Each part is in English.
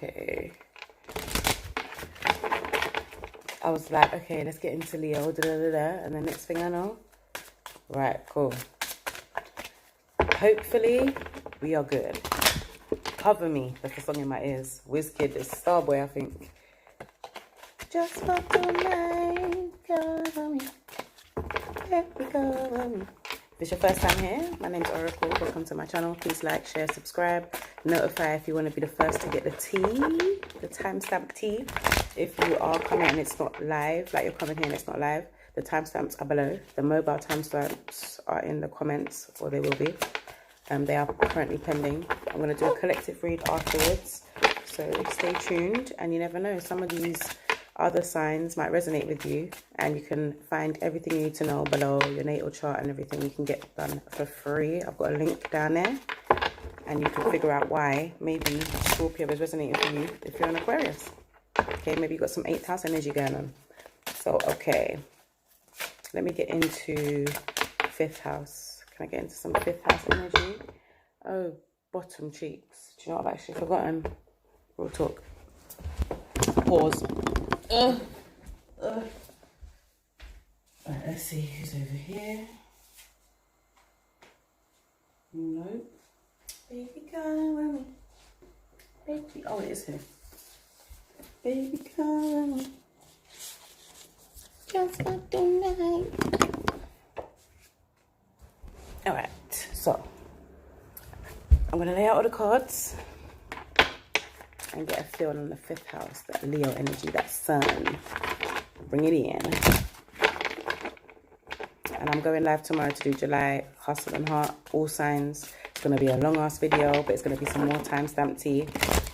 Okay. I was like, okay, let's get into Leo, and the next thing I know, right, cool. Hopefully, we are good. Cover Me, that's the song in my ears. Wizkid, it's Starboy, I think. Just for tonight, cover me. Baby, cover me. If it's your first time here, my name's Oracle. Welcome to my channel. Please like, share, subscribe. Notify if you want to be the first to get the tea, the timestamp tea. If you are coming and it's not live, like you're coming here and it's not live, the timestamps are below. The mobile timestamps are in the comments, or they will be. They are currently pending. I'm going to do a collective read afterwards. So stay tuned, and you never know, some of these other signs might resonate with you, and you can find everything you need to know below, your natal chart and everything. You can get done for free. I've got a link down there, and you can figure out why maybe Scorpio is resonating for you if you're an Aquarius. Okay, maybe you've got some 8th house energy going on. So, okay, let me get into 5th house. Can I get into some 5th house energy? Oh, bottom cheeks. Do you know what I've actually forgotten? Real talk. Pause. Alright, let's see who's over here. Nope. Baby, come with me. Baby, oh, it is here. Baby, come with me. Just for tonight. Alright, so I'm going to lay out all the cards and get a feel on the 5th house, that Leo energy, that sun. Bring it in. And I'm going live tomorrow to do July Hustle and Heart, all signs. It's going to be a long ass video, but it's going to be some more timestamp tea.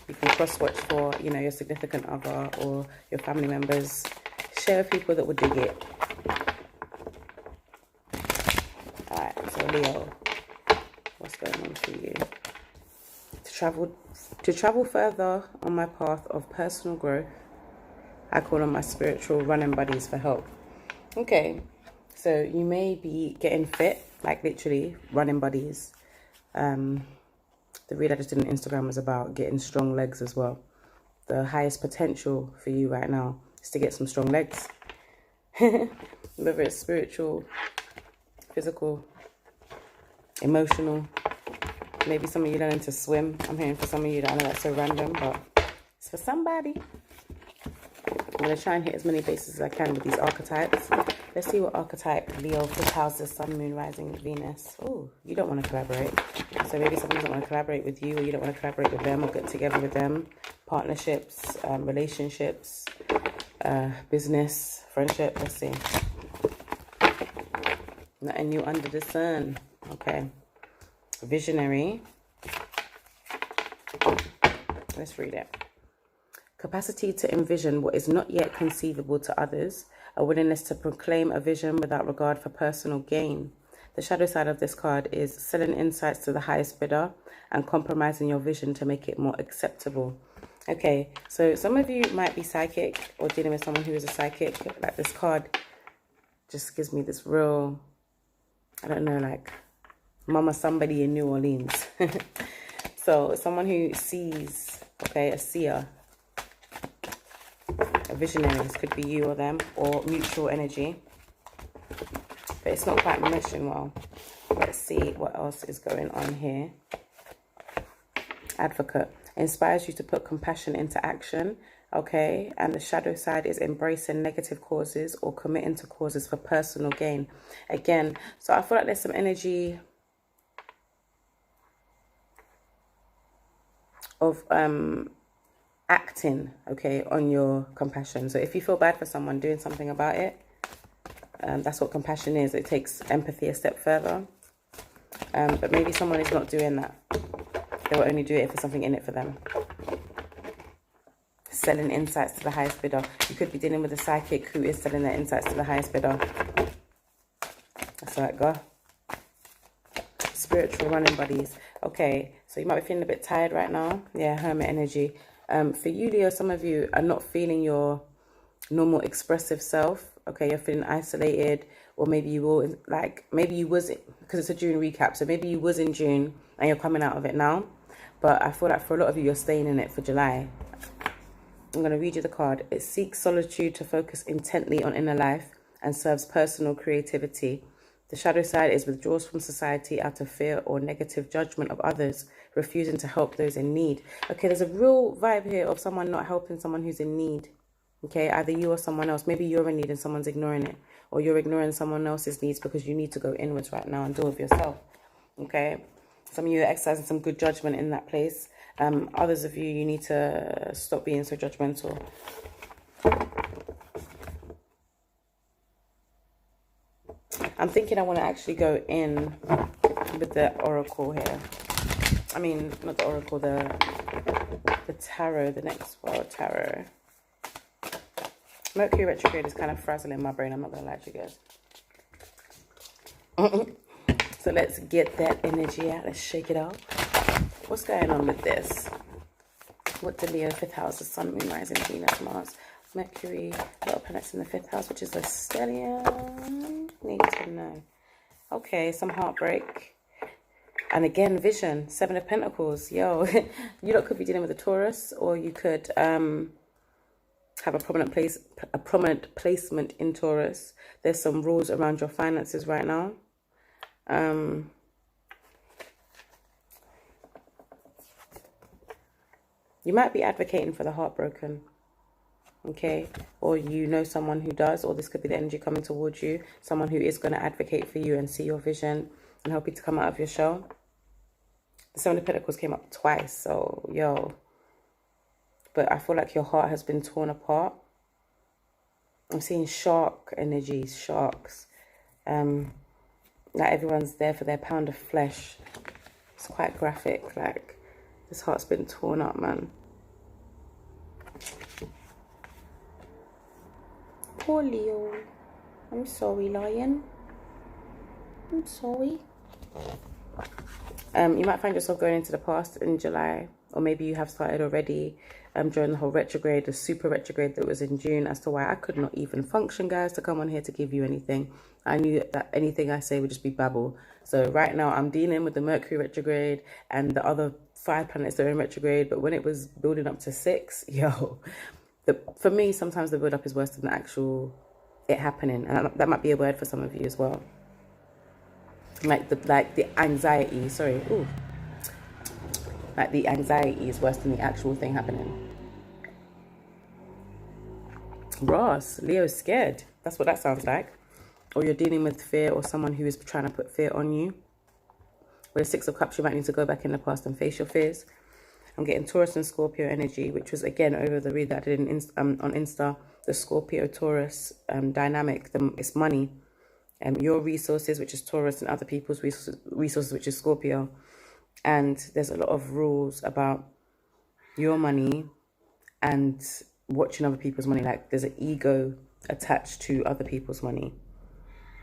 You can cross watch for, you know, your significant other or your family members. Share with people that would dig it. Alright, so Leo, what's going on for you? To travel further on my path of personal growth, I call on my spiritual running buddies for help. Okay, so you may be getting fit, like literally running buddies. The read I just did on Instagram was about getting strong legs as well. The highest potential for you right now is to get some strong legs. Whether it's spiritual, physical, emotional. Maybe some of you learning to swim. I'm hearing for some of you that I know that's so random, but it's for somebody. I'm going to try and hit as many bases as I can with these archetypes. Let's see what archetype Leo, 5th house, the Sun, Moon, Rising, Venus. Oh, you don't want to collaborate. So maybe someone doesn't want to collaborate with you, or you don't want to collaborate with them or get together with them. Partnerships, relationships, business, friendship. Let's see. Nothing new under the sun. Okay. Visionary. Let's read it. Capacity to envision what is not yet conceivable to others. A willingness to proclaim a vision without regard for personal gain. The shadow side of this card is selling insights to the highest bidder and compromising your vision to make it more acceptable. Okay, so some of you might be psychic or dealing with someone who is a psychic. Like this card just gives me this real, I don't know, like mama somebody in New Orleans. So someone who sees, okay, a seer, a visionary. This could be you or them, or mutual energy, but it's not quite meshing well. Let's see what else is going on here. Advocate inspires you to put compassion into action, okay, and the shadow side is embracing negative causes or committing to causes for personal gain. Again, so I feel like there's some energy of acting, okay, on your compassion. So if you feel bad for someone, doing something about it, that's what compassion is. It takes empathy a step further, but maybe someone is not doing that. They will only do it if there's something in it for them. Selling insights to the highest bidder. You could be dealing with a psychic who is selling their insights to the highest bidder. That's how it go. Spiritual running buddies. Okay, so you might be feeling a bit tired right now. Yeah, hermit energy. For you, Leo, some of you are not feeling your normal expressive self. Okay, you're feeling isolated, or maybe you will, like, maybe you was, because it's a June recap, so maybe you was in June and you're coming out of it now. But I feel like for a lot of you, you're staying in it for July. I'm going to read you the card. It seeks solitude to focus intently on inner life and serves personal creativity. The shadow side is withdraws from society out of fear or negative judgment of others, refusing to help those in need. Okay, there's a real vibe here of someone not helping someone who's in need. Okay, either you or someone else. Maybe you're in need and someone's ignoring it. Or you're ignoring someone else's needs because you need to go inwards right now and deal with yourself. Okay, some of you are exercising some good judgment in that place. Others of you, you need to stop being so judgmental. I'm thinking I want to actually go in with the oracle here. I mean, not the oracle, the tarot, the next world tarot. Mercury retrograde is kind of frazzling my brain. I'm not going to lie to you guys. So let's get that energy out. Let's shake it off. What's going on with this? What the Leo 5th house, the Sun, Moon, Rising, Venus, Mars, Mercury, a lot of planets in the 5th house, which is a stellium. Need to know. Okay, some heartbreak. And again, vision, 7 of Pentacles. Yo, you lot could be dealing with a Taurus, or you could have a prominent placement in Taurus. There's some rules around your finances right now. You might be advocating for the heartbroken, okay? Or you know someone who does, or this could be the energy coming towards you. Someone who is going to advocate for you and see your vision and help you to come out of your shell. The 7 of Pentacles came up twice, so yo. But I feel like your heart has been torn apart. I'm seeing shark energies, sharks. Like everyone's there for their pound of flesh. It's quite graphic, like this heart's been torn up, man. Poor Leo. I'm sorry, lion. I'm sorry. You might find yourself going into the past in July, or maybe you have started already during the whole retrograde, the super retrograde that was in June, as to why I could not even function, guys, to come on here to give you anything. I knew that anything I say would just be babble. So right now I'm dealing with the Mercury retrograde and the other 5 planets that are in retrograde, but when it was building up to 6, yo, for me, sometimes the build up is worse than the actual it happening, and that might be a word for some of you as well. Like the anxiety, sorry, ooh. Like the anxiety is worse than the actual thing happening. Ross, Leo's scared. That's what that sounds like. Or you're dealing with fear, or someone who is trying to put fear on you. With the 6 of Cups, you might need to go back in the past and face your fears. I'm getting Taurus and Scorpio energy, which was again over the read that I did on Insta. The Scorpio-Taurus dynamic, it's money. Your resources, which is Taurus, and other people's resources, which is Scorpio. And there's a lot of rules about your money and watching other people's money. Like there's an ego attached to other people's money.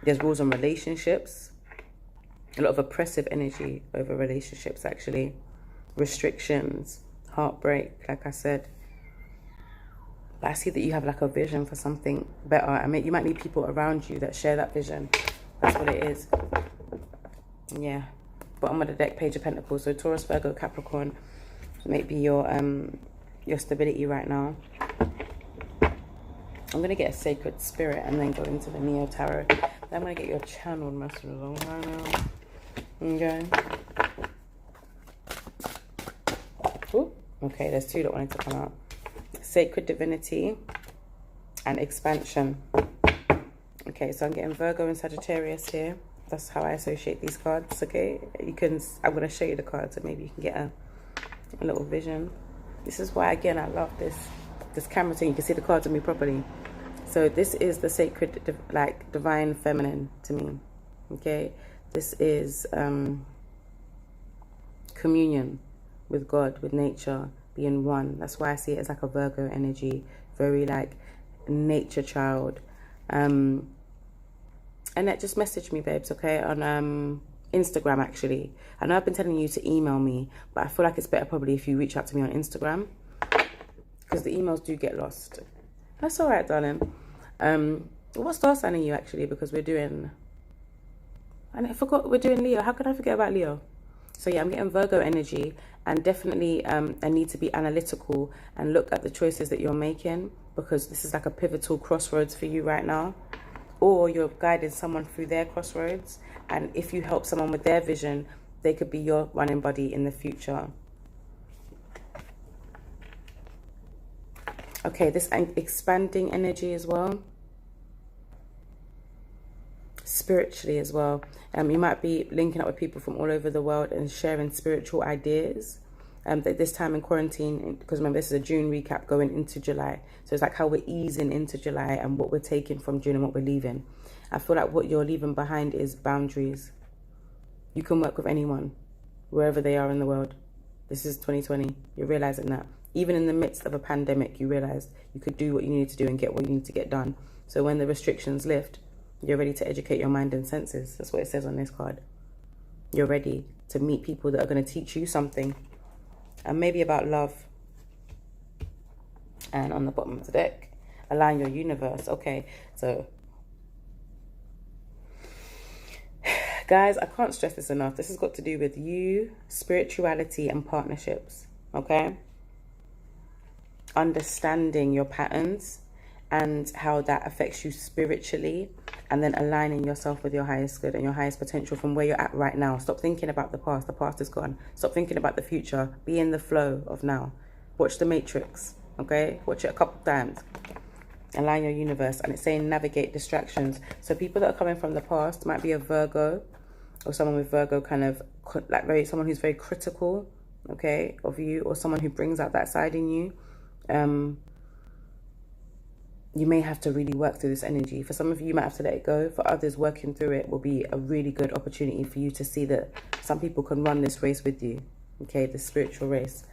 There's rules on relationships. A lot of oppressive energy over relationships, actually. Restrictions, heartbreak, like I said. But I see that you have like a vision for something better. I mean, you might need people around you that share that vision. That's what it is. Yeah. Bottom of the deck, Page of Pentacles. So Taurus, Virgo, Capricorn. Maybe your stability right now. I'm going to get a sacred spirit and then go into the Neo Tarot. Then I'm going to get your channeled messages on right now. Okay. Ooh. Okay, there's 2 that wanted to come out. Sacred Divinity and Expansion. Okay, so I'm getting Virgo and Sagittarius here. That's how I associate these cards, okay? I'm going to show you the cards, and maybe you can get a little vision. This is why, again, I love this camera thing. You can see the cards on me properly. So this is the sacred, divine feminine to me, okay? This is communion with God, with nature, being one. That's why I see it as like a Virgo energy, very like nature child. And that just messaged me, babes, okay, on Instagram, actually. I know I've been telling you to email me, but I feel like it's better probably if you reach out to me on Instagram, because the emails do get lost. That's all right, darling. What star sign are you, actually? Because we're doing... And I forgot we're doing Leo. How could I forget about Leo? So yeah, I'm getting Virgo energy, and definitely a need to be analytical and look at the choices that you're making, because this is like a pivotal crossroads for you right now. Or you're guiding someone through their crossroads, and if you help someone with their vision, they could be your running buddy in the future. Okay, this expanding energy as well. Spiritually as well. You might be linking up with people from all over the world and sharing spiritual ideas. This time in quarantine, because remember, this is a June recap going into July. So it's like how we're easing into July and what we're taking from June and what we're leaving. I feel like what you're leaving behind is boundaries. You can work with anyone, wherever they are in the world. This is 2020. You're realizing that. Even in the midst of a pandemic, you realized you could do what you need to do and get what you need to get done. So when the restrictions lift, you're ready to educate your mind and senses. That's what it says on this card. You're ready to meet people that are going to teach you something. And maybe about love. And on the bottom of the deck, align your universe. Okay, so guys, I can't stress this enough. This has got to do with you, spirituality, and partnerships. Okay? Understanding your patterns and how that affects you spiritually, and then aligning yourself with your highest good and your highest potential from where you're at right now. Stop thinking about the past. The past is gone. Stop thinking about the future. Be in the flow of now. Watch The Matrix, okay? Watch it a couple times. Align your universe. And it's saying navigate distractions. So people that are coming from the past might be a Virgo, or someone with Virgo kind of like someone who's very critical, okay, of you, or someone who brings out that side in you. You may have to really work through this energy. For some of you, you might have to let it go. For others, working through it will be a really good opportunity for you to see that some people can run this race with you. Okay, the spiritual race.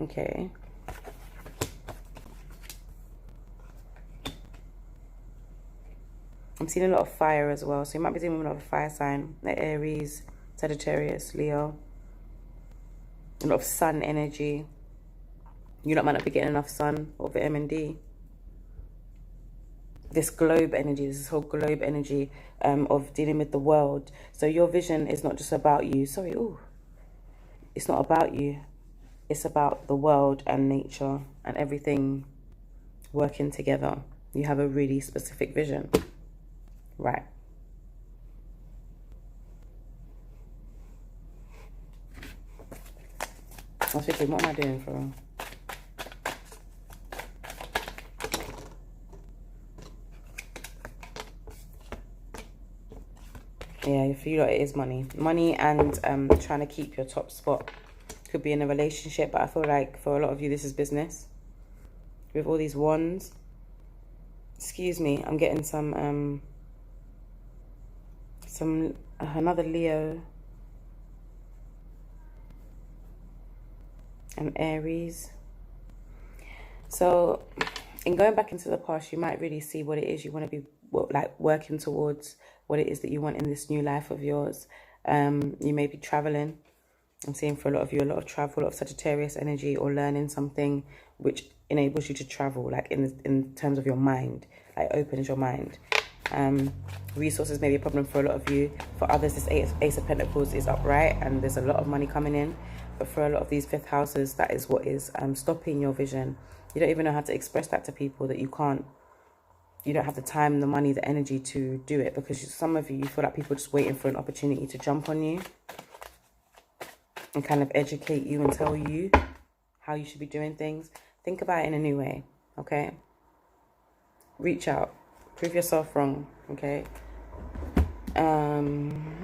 Okay. I'm seeing a lot of fire as well. So you might be dealing with a lot of fire sign. Like Aries, Sagittarius, Leo. A lot of sun energy. You might not be getting enough sun or vitamin D. This globe energy, this whole globe energy of dealing with the world. So your vision is not just about you. Sorry, ooh. It's not about you. It's about the world and nature and everything working together. You have a really specific vision. Right. I was thinking, what am I doing for real? Yeah, for you lot, it is money. Money and trying to keep your top spot. Could be in a relationship, but I feel like for a lot of you, this is business. With all these wands. Excuse me, I'm getting another Leo. And Aries. So, in going back into the past, you might really see what it is you want to be working towards, what it is that you want in this new life of yours. You may be traveling. I'm seeing for a lot of you, a lot of travel, a lot of Sagittarius energy, or learning something which enables you to travel, like in terms of your mind, like opens your mind. Resources may be a problem for a lot of you. For others, this Ace of Pentacles is upright and there's a lot of money coming in. But for a lot of these fifth houses, that is what is stopping your vision. You don't even know how to express that to people, that you don't have the time, the money, the energy to do it, because some of you feel like people are just waiting for an opportunity to jump on you and kind of educate you and tell you how you should be doing things. Think about it in a new way, okay? Reach out. Prove yourself wrong, okay? I'm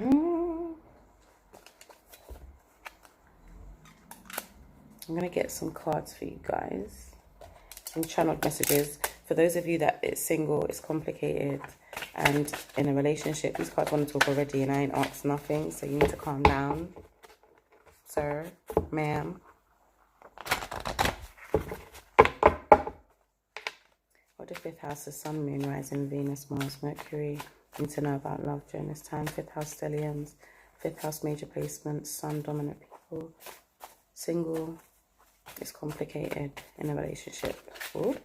going to get some cards for you guys. Some channeled messages. For those of you that it's single, it's complicated, and in a relationship, these cards want to talk already and I ain't asked nothing, so you need to calm down. Sir, ma'am. What the fifth house is Sun, Moon, Rising, Venus, Mars, Mercury. You need to know about love during this time. Fifth house stelliums. Fifth house major placements. Sun dominant people. Single. It's complicated in a relationship. Ooh.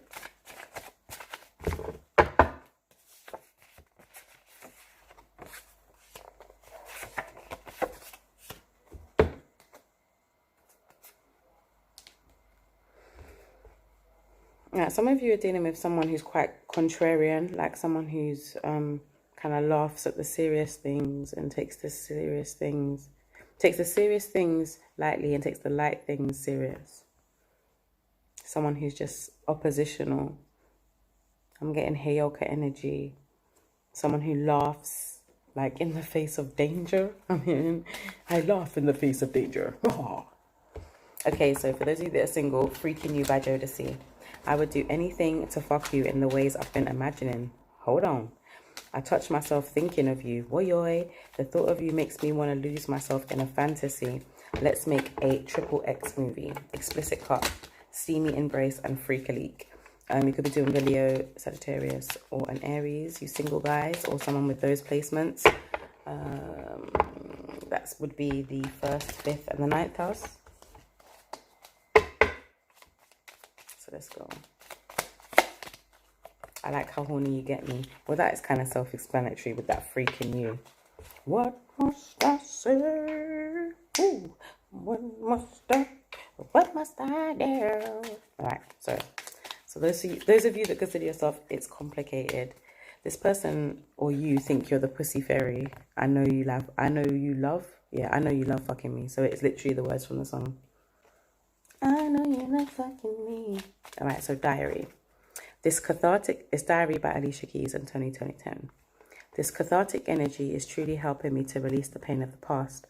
Yeah, some of you are dealing with someone who's quite contrarian, like someone who's kind of laughs at the serious things and takes the serious things lightly and takes the light things serious. Someone who's just oppositional. I'm getting Heyoka energy. Someone who laughs like in the face of danger. I mean, I laugh in the face of danger. Oh. Okay, so for those of you that are single, Freaking You by Jodeci. I would do anything to fuck you in the ways I've been imagining. Hold on. I touch myself thinking of you. Woyoy. The thought of you makes me want to lose myself in a fantasy. Let's make a XXX movie. Explicit cut. Steamy embrace and freak a leak. You could be doing the Leo, Sagittarius, or an Aries, you single guys, or someone with those placements. That would be the 1st, 5th, and the 9th house. So let's go. I like how horny you get me. Well, that is kind of self-explanatory with that freaking you. What must I say? Ooh, what must I do? All right, so those of you that consider yourself, it's complicated. This person or you think you're the pussy fairy. I know you love fucking me. So it's literally the words from the song. I know you love fucking me. All right, so diary. It's Diary by Alicia Keys and Tony 2010. This cathartic energy is truly helping me to release the pain of the past.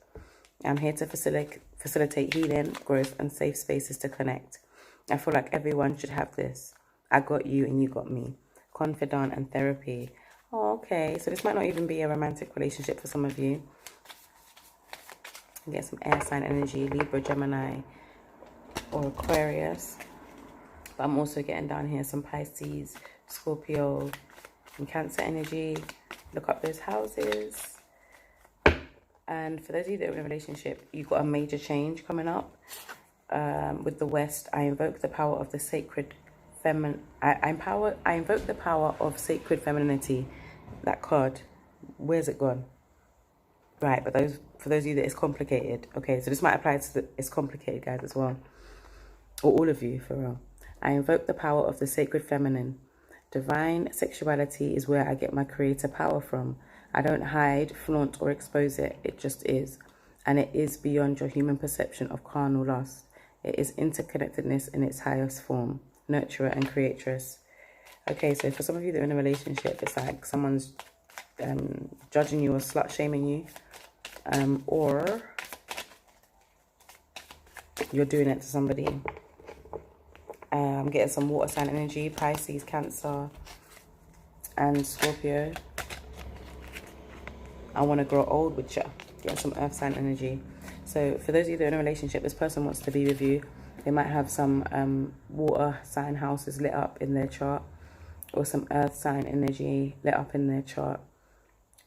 I'm here to facilitate healing, growth, and safe spaces to connect. I feel like everyone should have this. I got you and you got me. Confidant and therapy. Oh, okay, so this might not even be a romantic relationship for some of you. Get some air sign energy, Libra, Gemini, or Aquarius. But I'm also getting down here some Pisces, Scorpio, and Cancer energy. Look up those houses. And for those of you that are in a relationship, you've got a major change coming up. With the West, I invoke the power of the sacred feminine. I invoke the power of sacred femininity. That card, where's it gone? Right, but for those of you that it's complicated. Okay, so this might apply to it's complicated guys as well, or all of you for real. I invoke the power of the sacred feminine. Divine sexuality is where I get my creator power from. I don't hide, flaunt, or expose it. It just is, and it is beyond your human perception of carnal lust. It is interconnectedness in its highest form, nurturer and creatress. Okay, so for some of you that are in a relationship, it's like someone's judging you or slut shaming you, or you're doing it to somebody. I'm getting some water sign energy, Pisces, Cancer, and Scorpio. I want to grow old with you. Getting some earth sign energy. So for those of you that are in a relationship, this person wants to be with you. They might have some water sign houses lit up in their chart, or some earth sign energy lit up in their chart.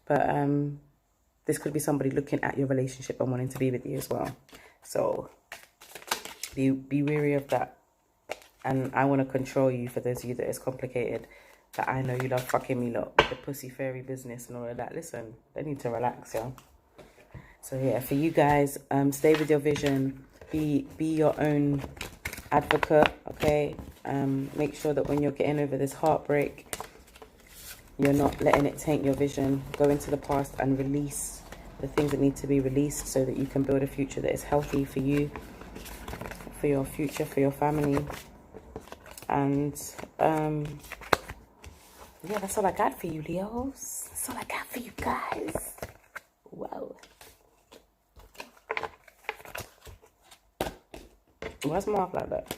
But this could be somebody looking at your relationship and wanting to be with you as well. So be wary of that. And I want to control you, for those of you that it's complicated. That I know you love fucking me lot with the pussy fairy business and all of that. Listen, they need to relax, y'all. So yeah, for you guys, stay with your vision. Be your own advocate, okay? Make sure that when you're getting over this heartbreak, you're not letting it taint your vision. Go into the past and release the things that need to be released so that you can build a future that is healthy for you, for your future, for your family. And yeah, that's all I got for you, Leos. That's all I got for you guys. Whoa. Why's my mouth like that?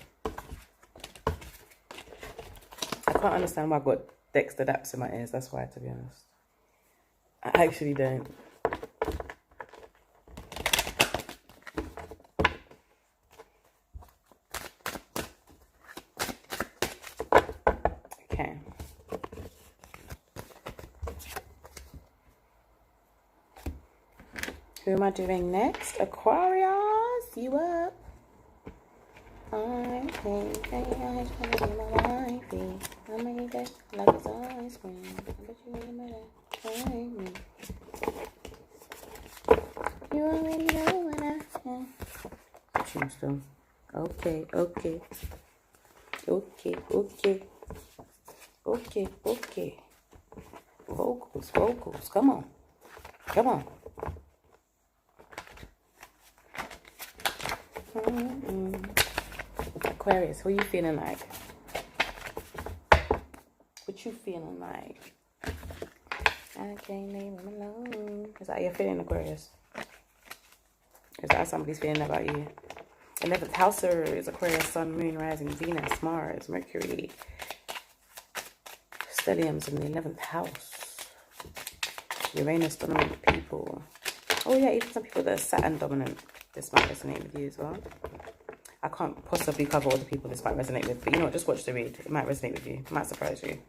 I can't understand why I've got Dexter Daps in my ears. That's why, to be honest. I actually don't. Okay. Who am I doing next? Aquarius, you up? I think I should be my wifey. I made it like it's ice cream. I bet you made it. You already know what I said. Tune still. Okay. Okay, okay. Okay, okay. Vocals, vocals. Come on. Come on. Aquarius, who are you feeling like? What you feeling like? I can't leave him alone. Is that how you're feeling, Aquarius? Is that how somebody's feeling about you? 11th housers, Aquarius, Sun, Moon, Rising, Venus, Mars, Mercury, stelliums in the 11th house. Uranus dominant people. Oh yeah, even some people that are Saturn dominant. This might resonate with you as well. I can't possibly cover all the people this might resonate with, but you know what, just watch the read. It might resonate with you. It might surprise you.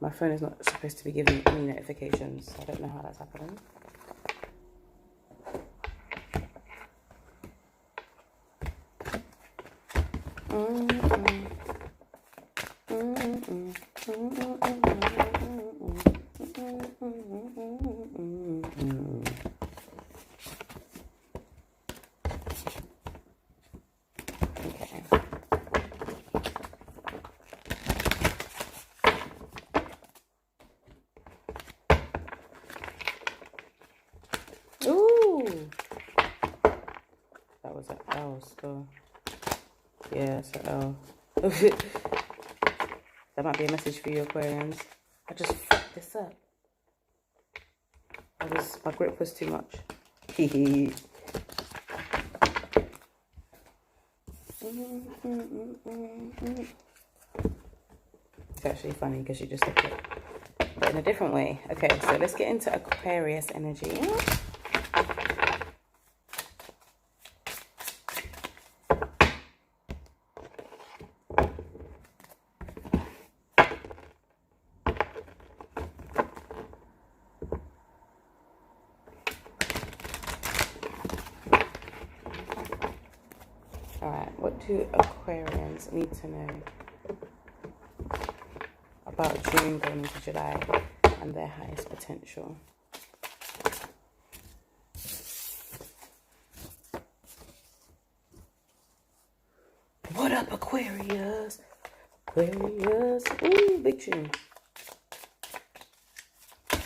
My phone is not supposed to be giving any notifications. I don't know how that's happening. Ooh, that was an L still. Yeah, it's an L. That might be a message for you, Aquarians. I just fucked this up. My grip was too much. It's actually funny because you just look at it, but in a different way. Okay, so let's get into Aquarius energy. Alright, what do Aquarians need to know about June going into July and their highest potential? What up, Aquarius? Aquarius. Ooh, big tune.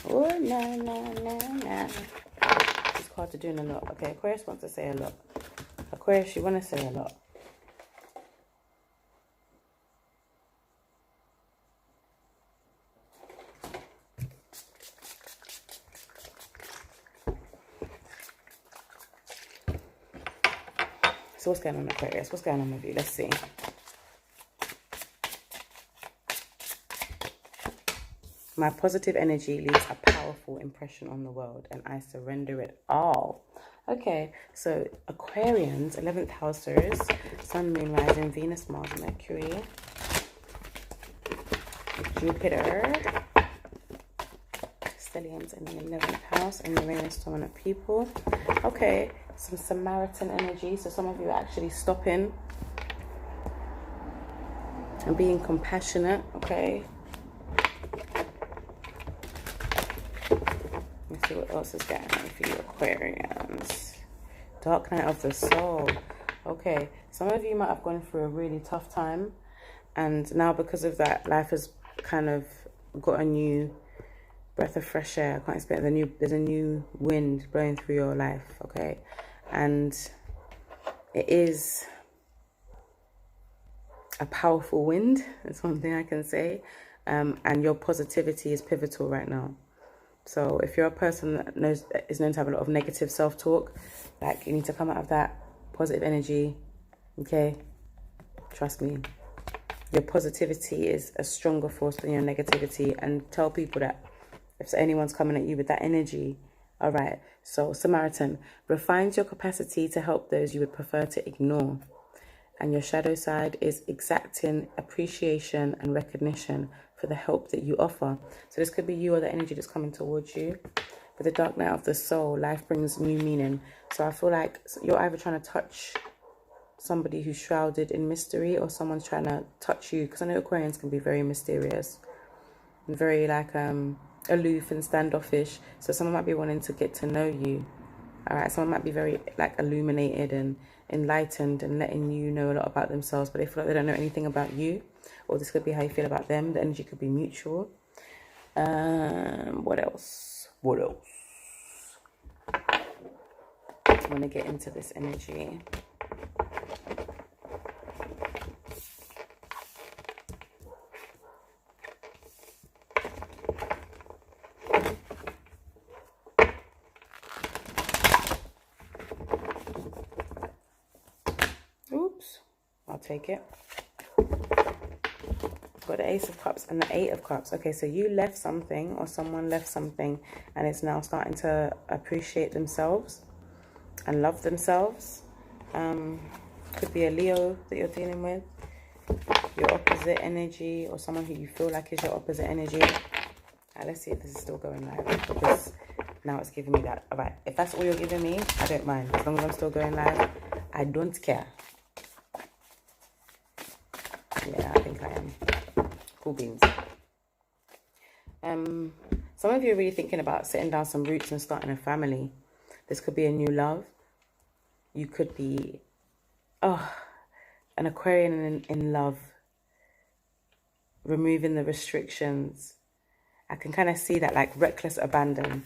Oh, na, na, na, na. This card to doing a lot. Okay, Aquarius wants to say a lot. Aquarius, you want to say a lot. So what's going on, Aquarius? What's going on with you? Let's see. My positive energy leaves a powerful impression on the world and I surrender it all. Okay, so Aquarians, 11th housers, Sun, Moon, Rising, Venus, Mars, Mercury, Jupiter, stelliums in the 11th house, and Uranus dominant people. Okay, some Samaritan energy. So some of you are actually stopping and being compassionate, okay? Let's see what else is going on for you, Aquarians. Dark night of the soul. Okay, some of you might have gone through a really tough time, and now because of that, life has kind of got a new breath of fresh air. I can't explain it. There's a new wind blowing through your life, okay? And it is a powerful wind. That's one thing I can say. And your positivity is pivotal right now. So if you're a person that is known to have a lot of negative self-talk, like, you need to come out of that positive energy, okay? Trust me. Your positivity is a stronger force than your negativity, and tell people that if anyone's coming at you with that energy. All right, so Samaritan refines your capacity to help those you would prefer to ignore. And your shadow side is exacting appreciation and recognition for the help that you offer. So this could be you or the energy that's coming towards you. With the dark night of the soul, life brings new meaning. So I feel like you're either trying to touch somebody who's shrouded in mystery, or someone's trying to touch you. Because I know Aquarians can be very mysterious and very like aloof and standoffish. So someone might be wanting to get to know you. All right, someone might be very like illuminated and enlightened and letting you know a lot about themselves, but they feel like they don't know anything about you, or this could be how you feel about them. The energy could be mutual. What else? I want to get into this energy. Oops, I'll take it. Got the Ace of Cups and the Eight of Cups. Okay, so you left something, or someone left something, and it's now starting to appreciate themselves and love themselves. Could be a Leo that you're dealing with, your opposite energy, or someone who you feel like is your opposite energy. Let's see if this is still going live, because now it's giving me that. All right, if that's all you're giving me, I don't mind. As long as I'm still going live, I don't care. Yeah, I think I am. Cool beans. Some of you are really thinking about setting down some roots and starting a family. This could be a new love. You could be an Aquarian in love, removing the restrictions. I can kind of see that, like reckless abandon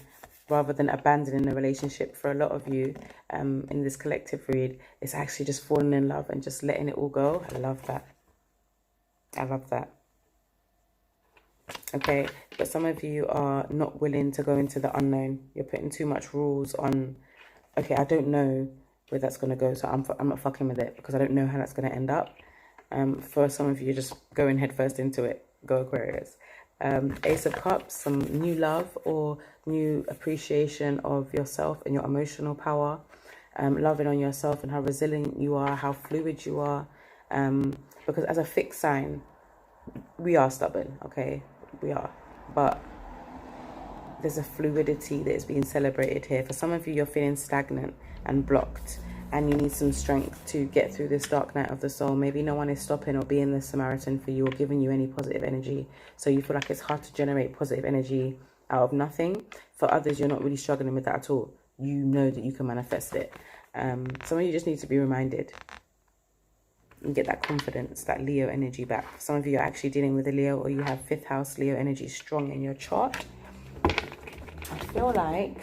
rather than abandoning the relationship. For a lot of you in this collective read, it's actually just falling in love and just letting it all go. I love that. I love that. Okay, but some of you are not willing to go into the unknown. You're putting too much rules on, okay, I don't know where that's going to go, so I'm not fucking with it because I don't know how that's going to end up. For some of you, just going head first into it. Go Aquarius. Ace of Cups, some new love or new appreciation of yourself and your emotional power. Loving on yourself and how resilient you are, how fluid you are. Because as a fixed sign, we are stubborn, okay? We are. But there's a fluidity that is being celebrated here. For some of you, you're feeling stagnant and blocked, and you need some strength to get through this dark night of the soul. Maybe no one is stopping or being the Samaritan for you or giving you any positive energy. So you feel like it's hard to generate positive energy out of nothing. For others, you're not really struggling with that at all. You know that you can manifest it. Some of you just need to be reminded and get that confidence, that Leo energy back. Some of you are actually dealing with a Leo, or you have 5th house Leo energy strong in your chart. I feel like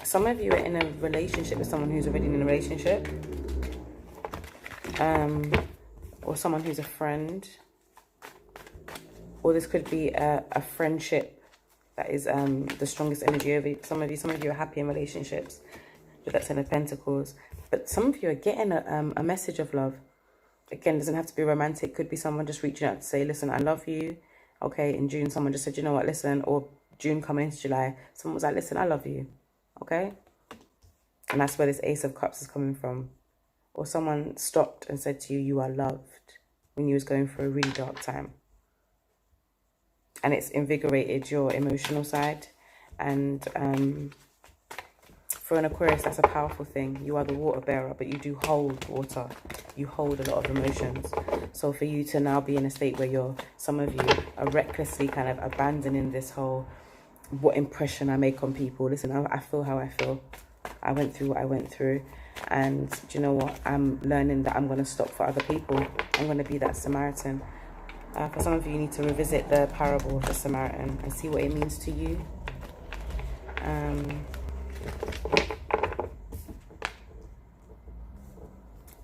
some of you are in a relationship with someone who's already in a relationship, or someone who's a friend, or this could be a friendship that is the strongest energy over some of you. Some of you are happy in relationships with that 10 of Pentacles, but some of you are getting a message of love. Again, it doesn't have to be romantic. Could be someone just reaching out to say, listen, I love you. Okay, in June, someone just said, you know what, listen, or June coming into July, someone was like, listen, I love you. Okay, and that's where this Ace of Cups is coming from. Or someone stopped and said to you, you are loved, when you was going through a really dark time. And it's invigorated your emotional side. And for an Aquarius, that's a powerful thing. You are the water bearer, but you do hold water. You hold a lot of emotions. So for you to now be in a state where some of you are recklessly kind of abandoning this whole, what impression I make on people. Listen, I feel how I feel. I went through what I went through. And do you know what? I'm learning that I'm going to stop for other people. I'm going to be that Samaritan. For some of you, you need to revisit the parable of the Samaritan and see what it means to you.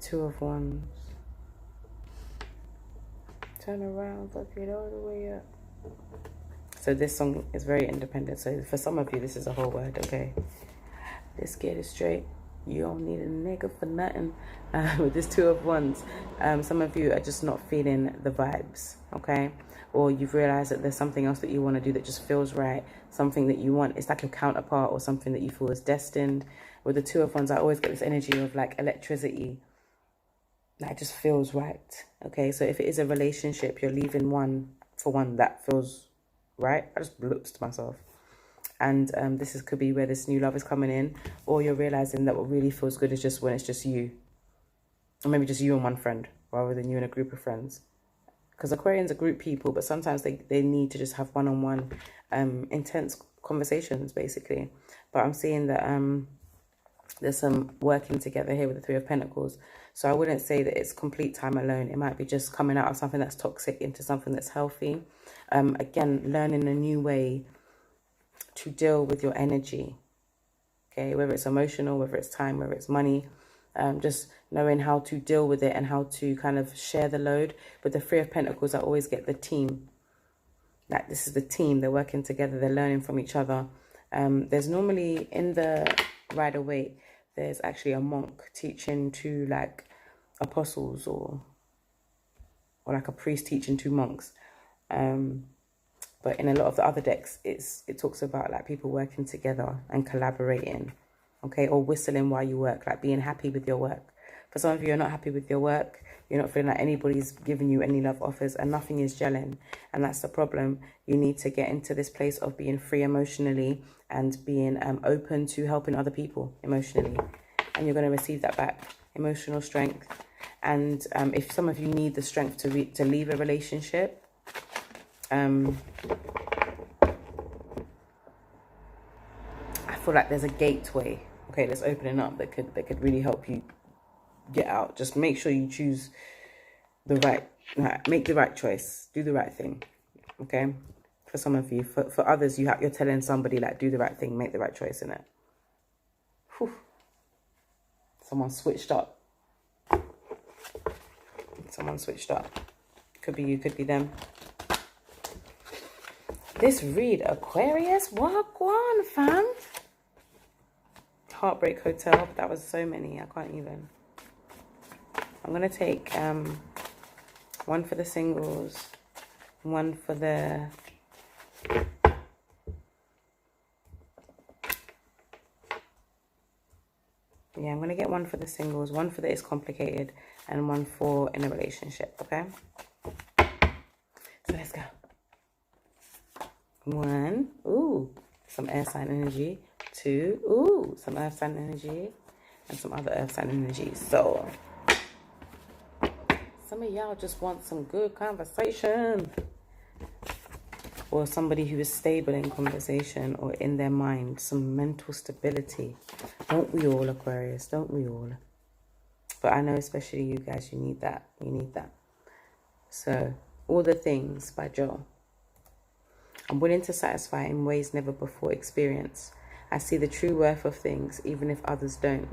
Two of Wands. Turn around, fuck it all the way up. So this song is very independent. So for some of you, this is a whole word, okay? Let's get it straight. You don't need a nigga for nothing. With this Two of Wands, some of you are just not feeling the vibes, okay? Or you've realized that there's something else that you want to do that just feels right. Something that you want, it's like a counterpart or something that you feel is destined. With the Two of Wands, I always get this energy of like electricity. That just feels right, okay? So if it is a relationship, you're leaving one for one that feels right. I just looked to myself. And could be where this new love is coming in, or you're realizing that what really feels good is just when it's just you, or maybe just you and one friend rather than you and a group of friends. because Aquarians are group people, but sometimes they need to just have one-on-one intense conversations, basically. But I'm seeing that there's some working together here with the Three of Pentacles. So I wouldn't say that it's complete time alone. It might be just coming out of something that's toxic into something that's healthy. Again, learning a new way to deal with your energy. Okay, whether it's emotional, whether it's time, whether it's money. Just knowing how to deal with it and how to kind of share the load. With the Three of Pentacles, I always get the team. Like, this is the team. They're working together. They're learning from each other. There's normally in the Rider-Waite, there's actually a monk teaching to like apostles, or like a priest teaching to monks. But in a lot of the other decks, it talks about like people working together and collaborating, okay, or whistling while you work, like being happy with your work. For some of you, you're not happy with your work. You're not feeling like anybody's giving you any love offers, and nothing is gelling. And that's the problem. You need to get into this place of being free emotionally and being open to helping other people emotionally. And you're going to receive that back. Emotional strength. And if some of you need the strength to leave a relationship, I feel like there's a gateway, okay, that's opening up that could really help you get out. Just make sure you choose the right, make the right choice, do the right thing, okay? For some of you, for others, you're telling somebody like, do the right thing, make the right choice in it. Whew. Someone switched up. Someone switched up. Could be you, could be them. This read, Aquarius, walk one, fam. Heartbreak Hotel, that was so many, I can't even. I'm going to take one for the singles, one for the... Yeah, I'm going to get one for the singles, one for the It's Complicated, and one for in a relationship, okay? So let's go. One, ooh, some air sign energy. Two, ooh, some earth sign energy. And some other earth sign energy. So, some of y'all just want some good conversation. Or somebody who is stable in conversation or in their mind. Some mental stability. Don't we all, Aquarius? Don't we all? But I know especially you guys, you need that. You need that. So, All the Things by Joe. I'm willing to satisfy in ways never before experienced. I see the true worth of things, even if others don't.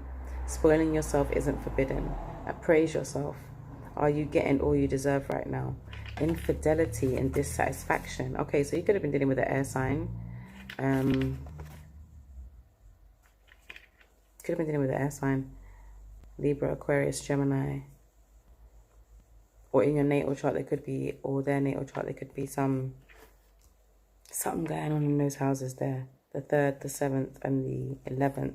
Spoiling yourself isn't forbidden. Appraise yourself. Are you getting all you deserve right now? Infidelity and dissatisfaction. Okay, so you could have been dealing with an air sign. Could have been dealing with an air sign. Libra, Aquarius, Gemini. Or in your natal chart, there could be, or their natal chart, there could be something going on in those houses there. The 3rd, the 7th, and the 11th.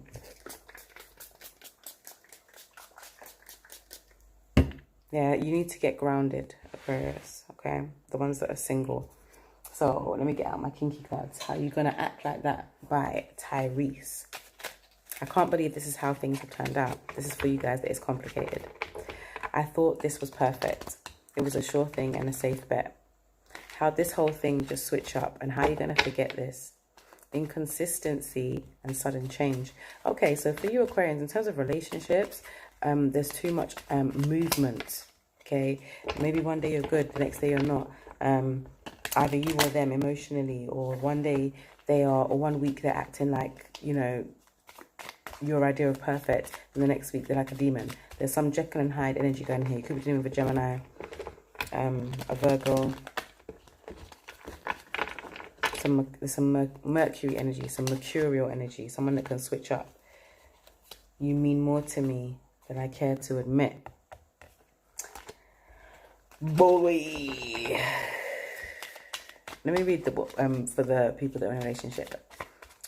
Yeah, you need to get grounded, Aquarius, okay? The ones that are single. So, let me get out my kinky cards. How You Gonna Act Like That by Tyrese. I can't believe this is how things have turned out. This is for you guys that it's complicated. I thought this was perfect. It was a sure thing and a safe bet. How this whole thing just switch up, and how you're going to forget this. Inconsistency and sudden change. Okay, so for you Aquarians, in terms of relationships, there's too much movement, okay? Maybe one day you're good, the next day you're not. Either you or them emotionally, or one day they are, or 1 week they're acting like, you know, your idea of perfect, and the next week they're like a demon. There's some Jekyll and Hyde energy going here. You could be dealing with a Gemini, a Virgo. Some Mercury energy, some mercurial energy, someone that can switch up. You mean more to me than I care to admit. Boy. Let me read the book for the people that are in a relationship.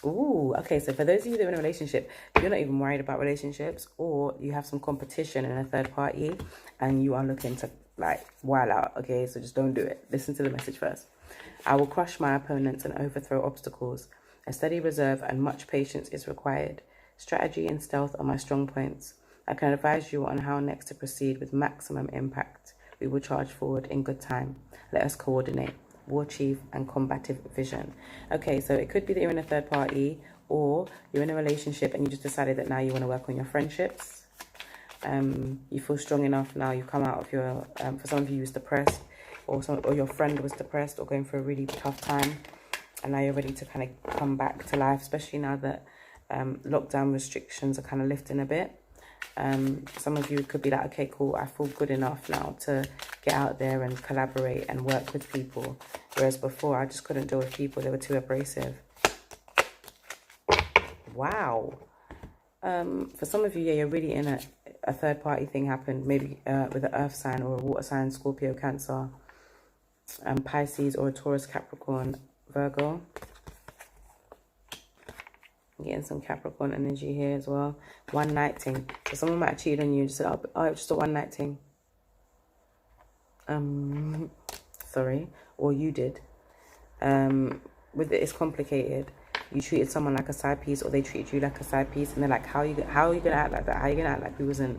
Ooh, okay, so for those of you that are in a relationship, you're not even worried about relationships, or you have some competition in a third party and you are looking to like while out, okay? So just don't do it. Listen to the message first. I will crush my opponents and overthrow obstacles. A steady reserve and much patience is required. Strategy and stealth are my strong points. I can advise you on how next to proceed with maximum impact. We will charge forward in good time. Let us coordinate. War chief and combative vision. Okay, so it could be that you're in a third party, or you're in a relationship and you just decided that now you want to work on your friendships. You feel strong enough now. You come out of your, for some of you, was depressed, or your friend was depressed or going through a really tough time, and now you're ready to kind of come back to life, especially now that lockdown restrictions are kind of lifting a bit. Some of you could be like, okay, cool, I feel good enough now to get out there and collaborate and work with people, whereas before I just couldn't deal with people. They were too abrasive. Wow. For some of you, yeah, you're really in a third party thing happened, maybe with an earth sign or a water sign, Scorpio, Cancer, Pisces, or a Taurus, Capricorn, Virgo. I'm getting some Capricorn energy here as well. One night thing. So someone might have cheated on you and just said, oh, it's just a one night thing. Sorry. Or you did. With it, it's complicated. You treated someone like a side piece, or they treated you like a side piece, and they're like, how are you gonna act like that? How are you gonna act like we wasn't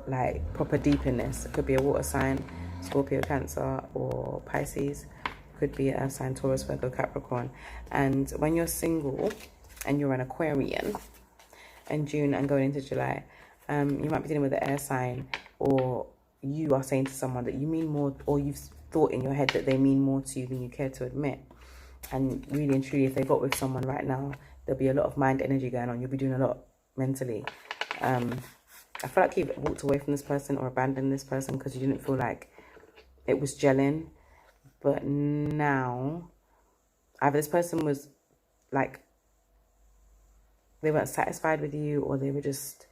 like proper deep in this? It could be a water sign, Scorpio, Cancer, or Pisces. Could be an earth sign, Taurus, Virgo, Capricorn. And when you're single and you're an Aquarian in June and going into July, you might be dealing with an air sign, or you are saying to someone that you mean more, or you've thought in your head that they mean more to you than you care to admit. And really and truly, if they got with someone right now, there'll be a lot of mind energy going on. You'll be doing a lot mentally. I feel like you've walked away from this person or abandoned this person because you didn't feel like it was gelling. But now, either this person was like, they weren't satisfied with you, or they were just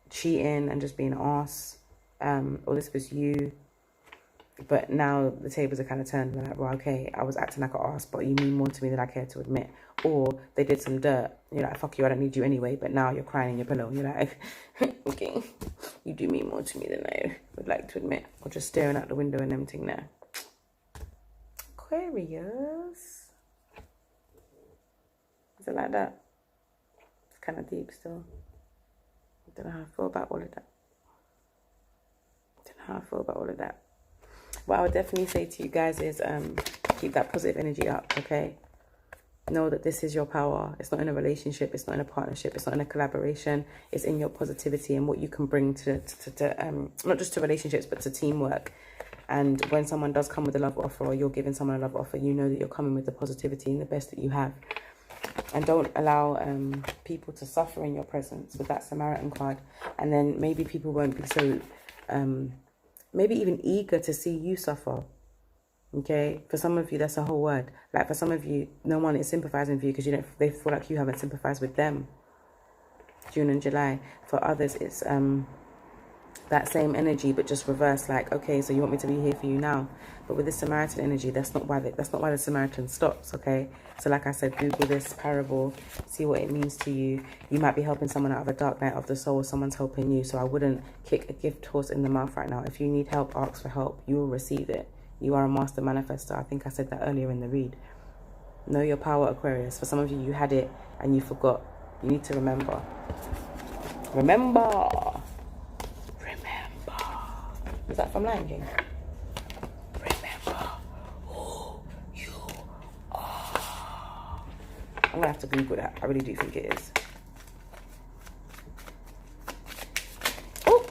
cheating and just being an arse, or this was you. But now the tables are kind of turned. They're like, well, okay, I was acting like an arse, but you mean more to me than I care to admit. Or they did some dirt. You're like, fuck you, I don't need you anyway. But now you're crying in your pillow. You're like, okay, you do mean more to me than I would like to admit. Or just staring out the window and everything there. Aquarius. Is it like that? It's kind of deep still. I don't know how I feel about all of that. What I would definitely say to you guys is keep that positive energy up, okay? Know that this is your power. It's not in a relationship. It's not in a partnership. It's not in a collaboration. It's in your positivity and what you can bring to not just to relationships, but to teamwork. And when someone does come with a love offer, or you're giving someone a love offer, you know that you're coming with the positivity and the best that you have. And don't allow people to suffer in your presence with that Samaritan card. And then maybe people won't be so... maybe even eager to see you suffer. Okay, for some of you, that's a whole word. Like for some of you, no one is sympathizing with you because they feel like you haven't sympathized with them. June and July. For others, it's that same energy, but just reversed. Like, okay, so you want me to be here for you now, but with the Samaritan energy, that's not why the Samaritan stops. Okay, so like I said, Google this parable, see what it means to you. You might be helping someone out of a dark night of the soul, someone's helping you. So I wouldn't kick a gift horse in the mouth right now. If you need help, ask for help. You will receive it. You are a master manifestor. I think I said that earlier in the read. Know your power, Aquarius. For some of you, you had it and you forgot. You need to remember. Remember. Is that from Lion King? Remember who you are. I'm going to have to Google that. I really do think it is. Oh!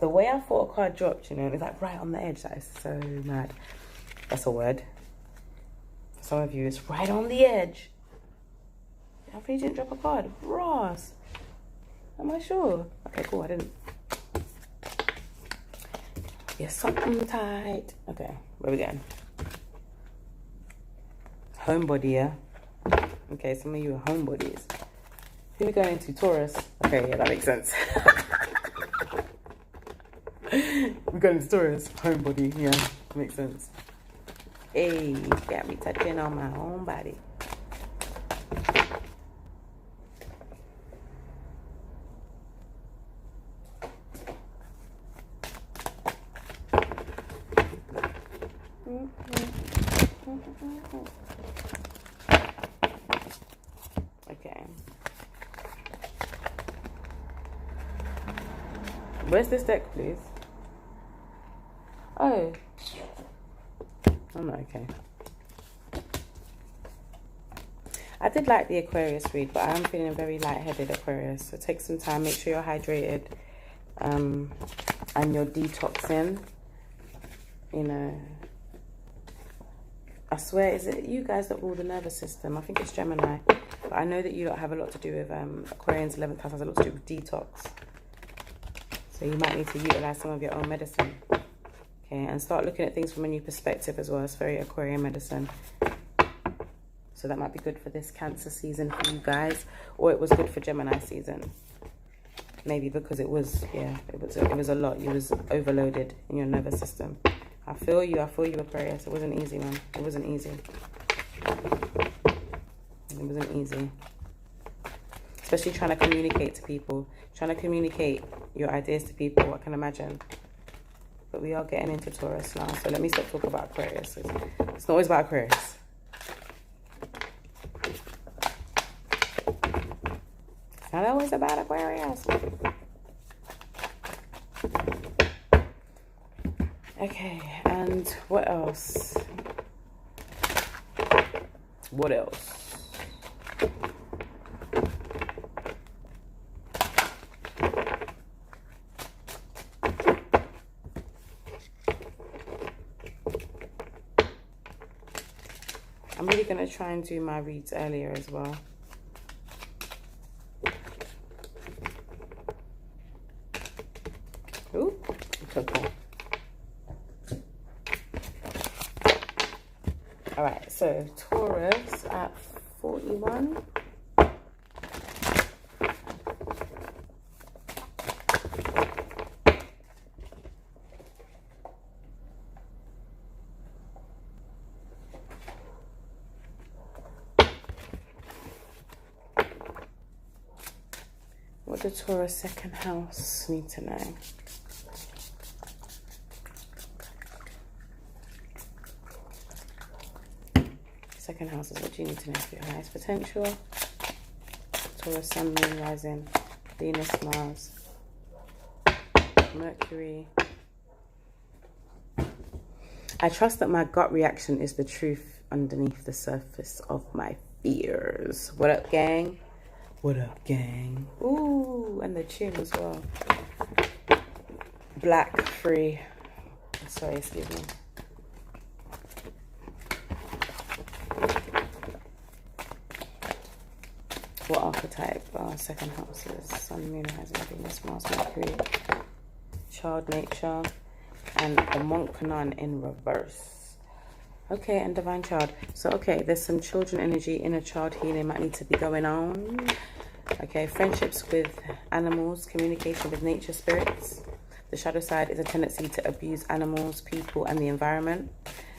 The way I thought a card dropped, you know, it's like right on the edge. That is so mad. That's a word. For some of you, it's right on the edge. I really didn't drop a card. Ross. Am I sure? Okay, cool, I didn't. Yes, something tight. Okay, where we going? Homebody, yeah? Okay, some of you are homebodies. Who are we going into? Taurus? Okay, yeah, that makes sense. We're going into Taurus. Homebody, yeah, makes sense. Hey, got me touching on my own body. Okay. Where's this deck, please? Oh. I'm not okay. I did like the Aquarius read, but I am feeling very lightheaded, Aquarius. So take some time, make sure you're hydrated, and you're detoxing. You know, I swear, is it you guys that rule the nervous system? I think it's Gemini. But I know that you don't have a lot to do with Aquarian's 11th house has a lot to do with detox. So you might need to utilize some of your own medicine. Okay, and start looking at things from a new perspective as well. It's very Aquarian medicine. So that might be good for this Cancer season for you guys. Or it was good for Gemini season. Maybe because it was, yeah, it was a lot. You was overloaded in your nervous system. I feel you, Aquarius. It wasn't easy, man. It wasn't easy. It wasn't easy. Especially trying to communicate to people. Trying to communicate your ideas to people, I can imagine. But we are getting into Taurus now. So let me stop talking about Aquarius. It's not always about Aquarius. It's not always about Aquarius. Okay, and what else? What else? I'm really going to try and do my reads earlier as well. Ooh, cool. All right, so Taurus at 41. What does Taurus second house need to know? Second house is what you need to know for your highest potential. Taurus, Sun, Moon, Rising, Venus, Mars, Mercury. I trust that my gut reaction is the truth underneath the surface of my fears. What up, gang? What up, gang? Ooh, and the tune as well. Black, free. Sorry, excuse me. What archetype? Second house is Sun, Moon, Rising, Venus, Mars, Mercury, Child Nature, and the Monk Nun in reverse. Okay, and Divine Child. So, okay, there's some children energy, inner child healing might need to be going on. Okay, friendships with animals, communication with nature spirits. The shadow side is a tendency to abuse animals, people, and the environment.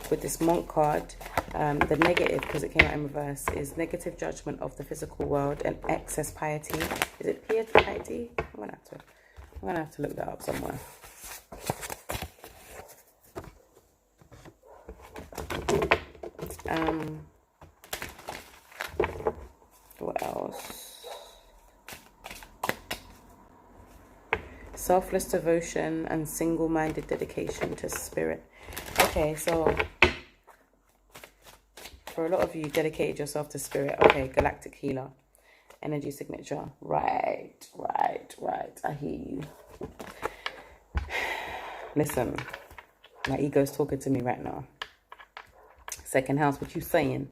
With this Monk card, the negative, because it came out in reverse, is negative judgment of the physical world and excess piety. Is it piety? I'm gonna have to look that up somewhere. What else? Selfless devotion and single-minded dedication to spirit. Okay, so for a lot of you, dedicated yourself to spirit. Okay, galactic healer, energy signature. Right. I hear you. Listen, my ego's talking to me right now. Second house, what you saying?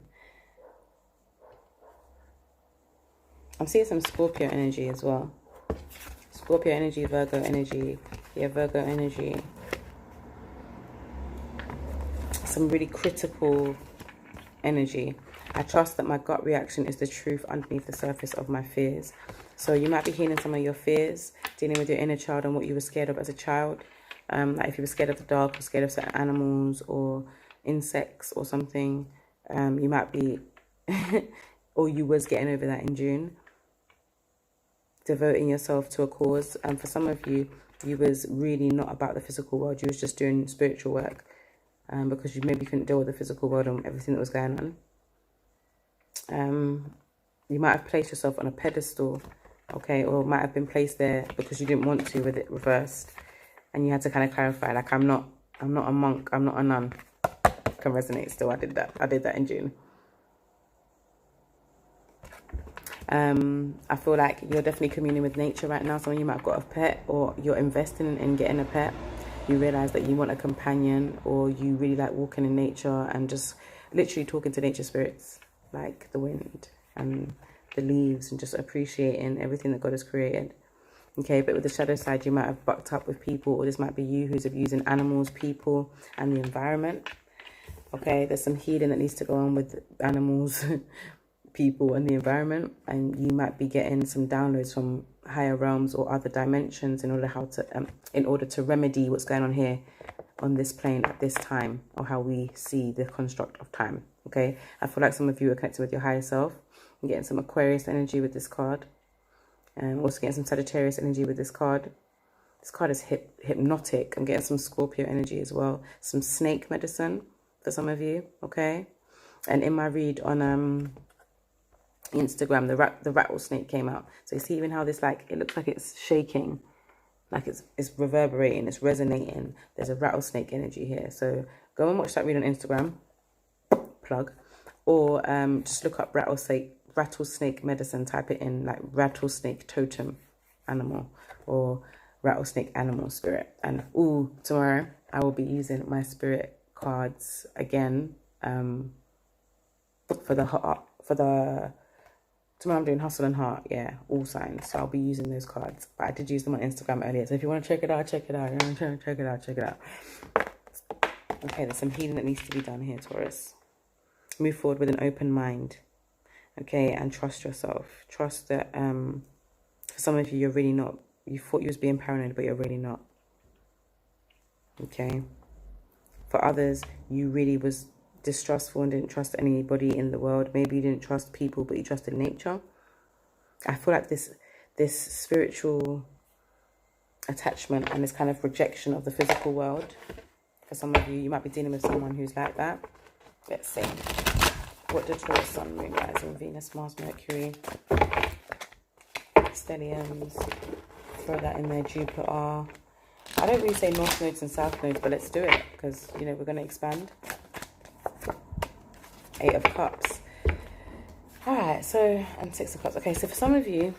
I'm seeing some Scorpio energy as well. Scorpio energy, Virgo energy. Yeah, Virgo energy. Some really critical energy. I trust that my gut reaction is the truth underneath the surface of my fears. So you might be healing some of your fears, dealing with your inner child and what you were scared of as a child. Like if you were scared of the dark or scared of certain animals or insects or something, you might be, or you was getting over that in June. Devoting yourself to a cause. And for some of you, you was really not about the physical world. You was just doing spiritual work. Because you maybe couldn't deal with the physical world and everything that was going on. You might have placed yourself on a pedestal okay? Or might have been placed there because you didn't want to with it reversed. And you had to kind of clarify, like, I'm not a monk, I'm not a nun. Can resonate still. I did that in June. I feel like you're definitely communing with nature right now. Some of you might have got a pet, or you're investing in getting a pet. You realize that you want a companion, or you really like walking in nature and just literally talking to nature spirits, like the wind and the leaves, and just appreciating everything that God has created. Okay, but with the shadow side, you might have bucked up with people, or this might be you who's abusing animals, people, and the environment. Okay, there's some healing that needs to go on with animals, people, and the environment, and you might be getting some downloads from higher realms or other dimensions in order to remedy what's going on here on this plane at this time, or how we see the construct of time. Okay, I feel like some of you are connected with your higher self. I'm getting some Aquarius energy with this card, and also getting some Sagittarius energy with this card. This card is hypnotic. I'm getting some Scorpio energy as well, some snake medicine for some of you. Okay, and in my read on Instagram, the rattlesnake came out. So you see even how this, like, it looks like it's shaking, like it's reverberating, it's resonating. There's a rattlesnake energy here. So go and watch that read on Instagram, plug, or just look up rattlesnake medicine, type it in, like rattlesnake totem animal or rattlesnake animal spirit. And tomorrow I will be using my spirit cards again tomorrow I'm doing hustle and heart, yeah, all signs. So I'll be using those cards. But I did use them on Instagram earlier. So if you want to check it out, check it out. Check it out. Okay, there's some healing that needs to be done here, Taurus. Move forward with an open mind. Okay, and trust yourself. Trust that for some of you, you're really not. You thought you was being paranoid, but you're really not. Okay. For others, you really was distrustful and didn't trust anybody in the world. Maybe you didn't trust people, but you trusted nature. I feel like this spiritual attachment and this kind of rejection of the physical world. For some of you, you might be dealing with someone who's like that. Let's see. What did Taurus, Sun, Moon, Rising, Venus, Mars, Mercury, stelliums, throw that in there, Jupiter. I don't really say north nodes and south nodes, but let's do it because, you know, we're going to expand. 8 of Cups. Alright, so, and 6 of Cups. Okay, so for some of you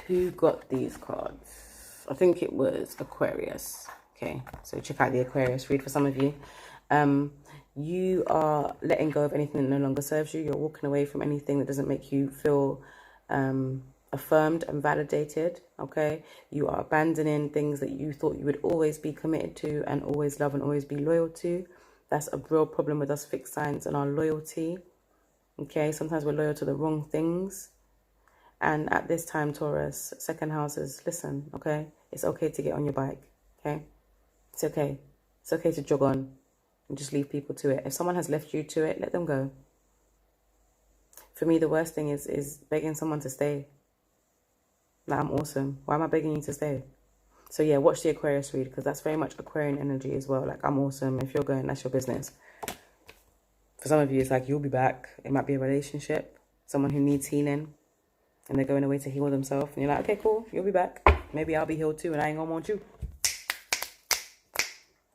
who got these cards, I think it was Aquarius. Okay, so check out the Aquarius read for some of you. You are letting go of anything that no longer serves you. You're walking away from anything that doesn't make you feel affirmed and validated. Okay, you are abandoning things that you thought you would always be committed to and always love and always be loyal to. That's a real problem with us fixed signs and our loyalty. Okay, sometimes we're loyal to the wrong things. And at this time, Taurus, second houses, listen, okay? It's okay to get on your bike, okay? It's okay. It's okay to jog on and just leave people to it. If someone has left you to it, let them go. For me, the worst thing is begging someone to stay. Like, I'm awesome. Why am I begging you to stay? So yeah, watch the Aquarius read because that's very much Aquarian energy as well. Like, I'm awesome. If you're going, that's your business. For some of you, it's like, you'll be back. It might be a relationship. Someone who needs healing. And they're going away to heal themselves. And you're like, okay, cool. You'll be back. Maybe I'll be healed too. And I ain't going to want you.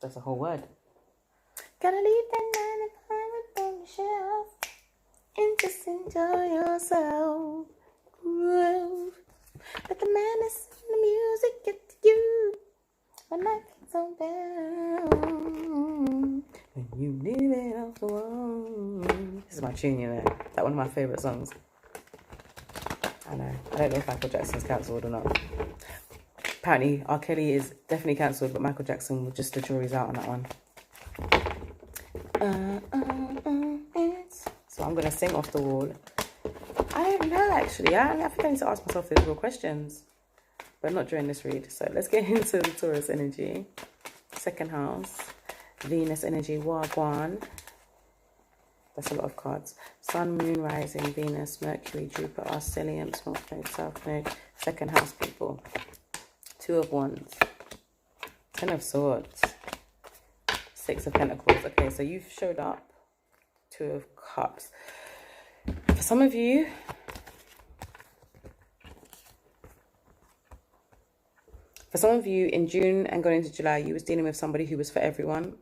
That's a whole word. Gotta leave that 9 to 5 on the shelf. And just enjoy yourself. Groove. Let the madness and the music get to you. When life gets on down. When you leave it off the wall. This is my tune, you know. That's one of my favourite songs. I know. I don't know if Michael Jackson's cancelled or not. Apparently, R. Kelly is definitely cancelled, but Michael Jackson, just the jury's out on that one. So I'm going to sing off the wall. I don't know, actually. I think I need to ask myself those real questions. But not during this read. So let's get into the Taurus energy. Second house. Venus energy. Wagwan. That's a lot of cards. Sun, Moon, Rising, Venus, Mercury, Jupiter, stelliums, North Node, South Node. Second house, people. 2 of Wands. 10 of Swords. 6 of Pentacles. Okay, so you've showed up. 2 of Cups. For some of you, For some of you, in June and going into July, you was dealing with somebody who was for everyone,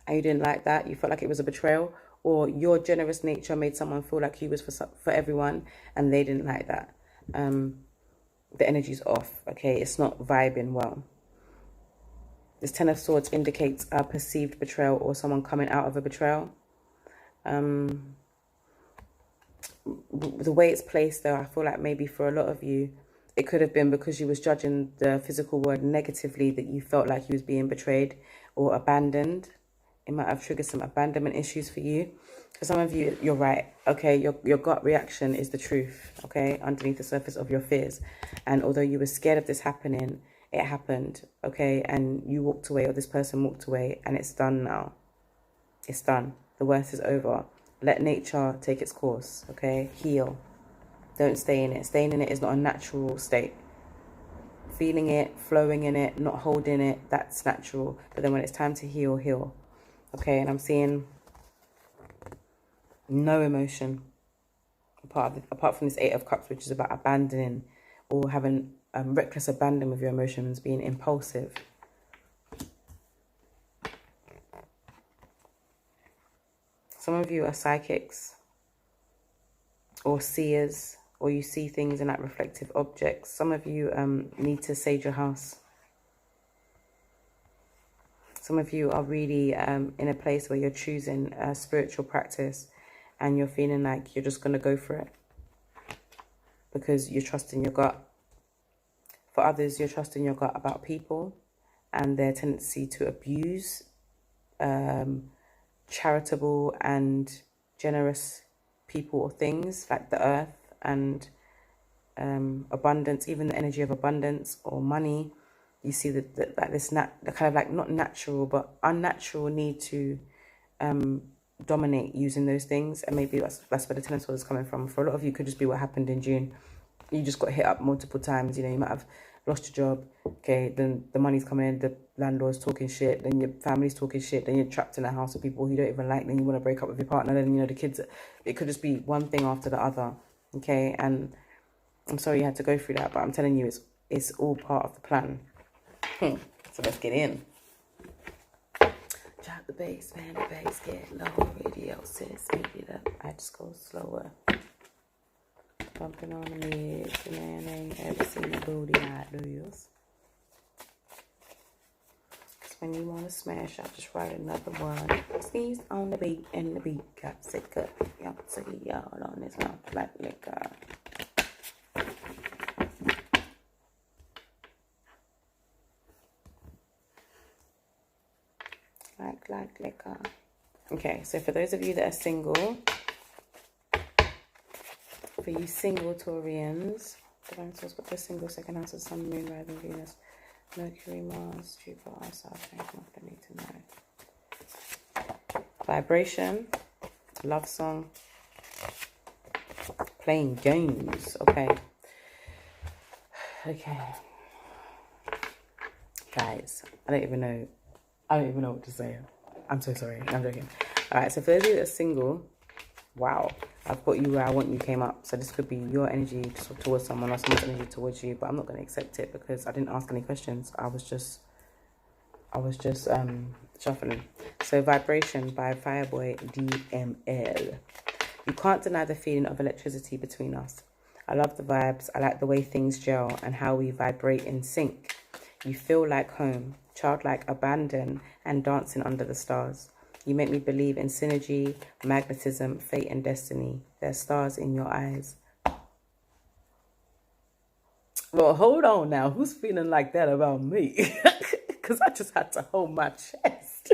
and you didn't like that. You felt like it was a betrayal, or your generous nature made someone feel like he was for everyone, and they didn't like that. The energy's off, okay? It's not vibing well. This Ten of Swords indicates a perceived betrayal or someone coming out of a betrayal. The way it's placed, though, I feel like maybe for a lot of you, it could have been because you was judging the physical word negatively, that you felt like you was being betrayed or abandoned. It might have triggered some abandonment issues for you. For some of you, you're right. Okay, your gut reaction is the truth, okay, underneath the surface of your fears. And although you were scared of this happening, it happened, okay, and you walked away, or this person walked away, and it's done now. It's done. The worst is over. Let nature take its course, okay? Heal. Don't stay in it. Staying in it is not a natural state. Feeling it, flowing in it, not holding it, that's natural. But then when it's time to heal, heal. Okay, and I'm seeing no emotion apart from this Eight of Cups, which is about abandoning or having reckless abandon with your emotions, being impulsive. Some of you are psychics or seers, or you see things in like reflective objects. Some of you need to sage your house. Some of you are really in a place where you're choosing a spiritual practice and you're feeling like you're just going to go for it because you're trusting your gut. For others, you're trusting your gut about people and their tendency to abuse charitable and generous people or things like the earth and abundance, even the energy of abundance or money. You see that this kind of like not natural but unnatural need to dominate using those things, and maybe that's where the Ten of Swords is coming from. For a lot of you, it could just be what happened in June. You just got hit up multiple times. You know, you might have lost your job. Okay, then the money's coming in, the landlord's talking shit, then your family's talking shit, then you're trapped in a house with people who you don't even like, then you want to break up with your partner, then, you know, the kids, it could just be one thing after the other. Okay, and I'm sorry you had to go through that, but I'm telling you, it's all part of the plan. So let's get in. Drop the bass, man, the bass get low, radio says speed it up, I just go slower. Bumping on the mids, the man ain't ever seen a booty hot, do you? Cause when you wanna smash, I just write another one. Sneeze on the beat, and the beat got sick up. Y'all see y'all on this mouth like liquor. Like liquor. Okay, so for those of you that are single, for you single Taurians, Divine Source got the single, second house of Sun, Moon, Rising, Venus, Mercury, Mars, Jupiter, South, nothing I need to know. Vibration, love song, playing games. Okay. Guys, I don't even know what to say. I'm so sorry. I'm joking. All right, so for those of you that are single, wow, I've got you where I want you came up. So this could be your energy towards someone or someone's energy towards you, but I'm not going to accept it because I didn't ask any questions. I was just shuffling. So Vibration by Fireboy DML. You can't deny the feeling of electricity between us. I love the vibes. I like the way things gel and how we vibrate in sync. You feel like home, childlike abandon, and dancing under the stars. You make me believe in synergy, magnetism, fate, and destiny. There's stars in your eyes. Well, hold on now. Who's feeling like that about me? Because I just had to hold my chest.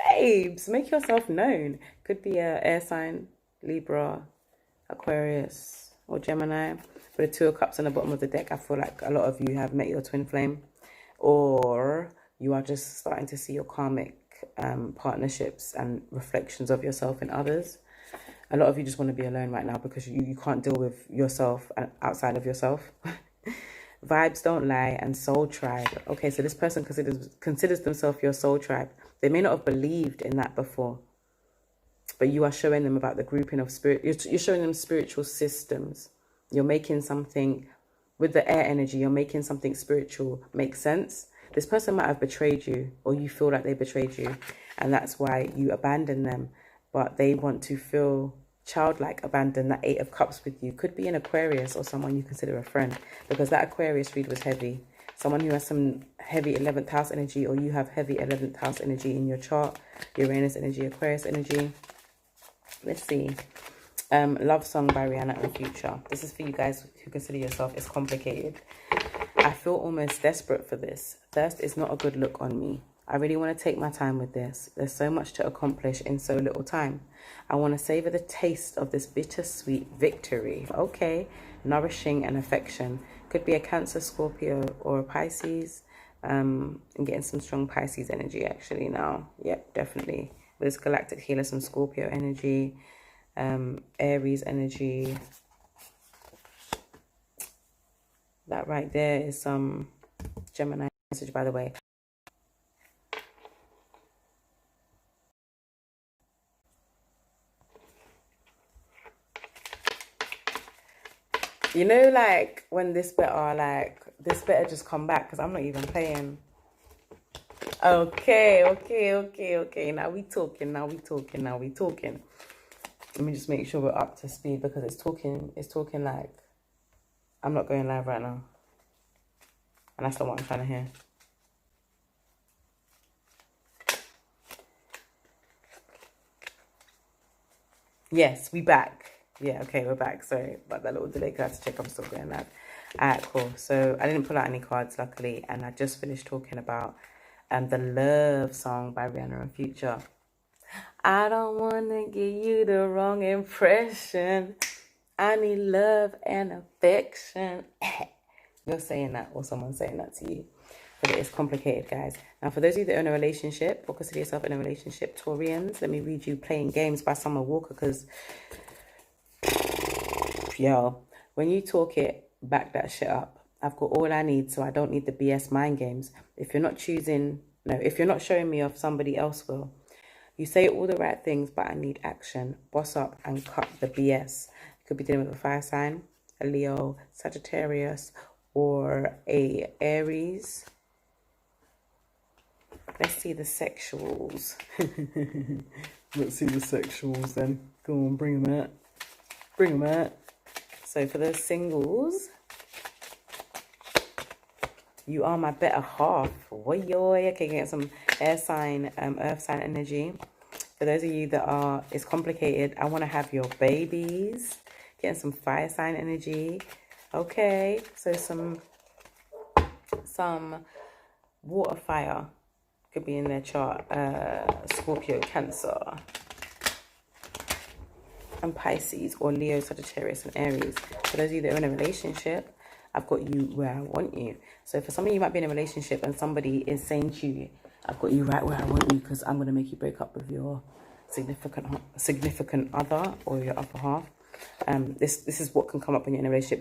Babes, make yourself known. Could be a air sign, Libra, Aquarius, or Gemini. With the Two of Cups on the bottom of the deck, I feel like a lot of you have met your twin flame. Or you are just starting to see your karmic partnerships and reflections of yourself in others. A lot of you just want to be alone right now because you can't deal with yourself outside of yourself. Vibes don't lie, and soul tribe. Okay, so this person considers themselves your soul tribe. They may not have believed in that before, but you are showing them about the grouping of spirit. You're showing them spiritual systems. You're making something with the air energy. You're making something spiritual make sense. This person might have betrayed you, or you feel like they betrayed you, and that's why you abandon them. But they want to feel childlike abandon. That 8 of Cups with you could be an Aquarius or someone you consider a friend, because that Aquarius read was heavy. Someone who has some heavy 11th house energy, or you have heavy 11th house energy in your chart. Uranus energy, Aquarius energy. Let's see. Love Song by Rihanna and Future. This is for you guys who consider yourself it's complicated. I feel almost desperate for this. Thirst is not a good look on me. I really want to take my time with this. There's so much to accomplish in so little time. I want to savor the taste of this bittersweet victory. Okay. Nourishing and affection. Could be a Cancer, Scorpio, or a Pisces. I'm getting some strong Pisces energy actually now. Yep, definitely. With this galactic healer, some Scorpio energy. Aries energy. That right there is some Gemini message, by the way. You know, like when this better just come back, because I'm not even playing. Okay. Now we talking. Let me just make sure we're up to speed, because it's talking like I'm not going live right now. And that's not what I'm trying to hear. Yes, we back. Yeah, okay, we're back. Sorry about that little delay, because I had to check I'm still going live. Alright, cool. So I didn't pull out any cards, luckily, and I just finished talking about the Love Song by Rihanna and Future. I don't want to give you the wrong impression. I need love and affection. You're saying that, or someone's saying that to you. But it's complicated, guys. Now, for those of you that are in a relationship, or consider yourself in a relationship, Taurians, let me read you Playing Games by Summer Walker, because, yo, when you talk it, back that shit up. I've got all I need, so I don't need the BS mind games. If you're not showing me off, somebody else will. You say all the right things, but I need action. Boss up and cut the BS. You could be dealing with a fire sign, a Leo, Sagittarius, or a Aries. Let's see the sexuals. Let's see the sexuals then. Go on, bring them out. Bring them out. So for those singles, you are my better half. Okay, get some air sign, earth sign energy. For those of you that are, it's complicated. I want to have your babies. Getting some fire sign energy. Okay, so some water fire could be in their chart. Scorpio, Cancer, and Pisces, or Leo, Sagittarius, and Aries. For those of you that are in a relationship, I've got you where I want you. So for some of you might be in a relationship and somebody is saying to you, I've got you right where I want you, because I'm going to make you break up with your significant other or your upper half. This is what can come up when you're in a relationship.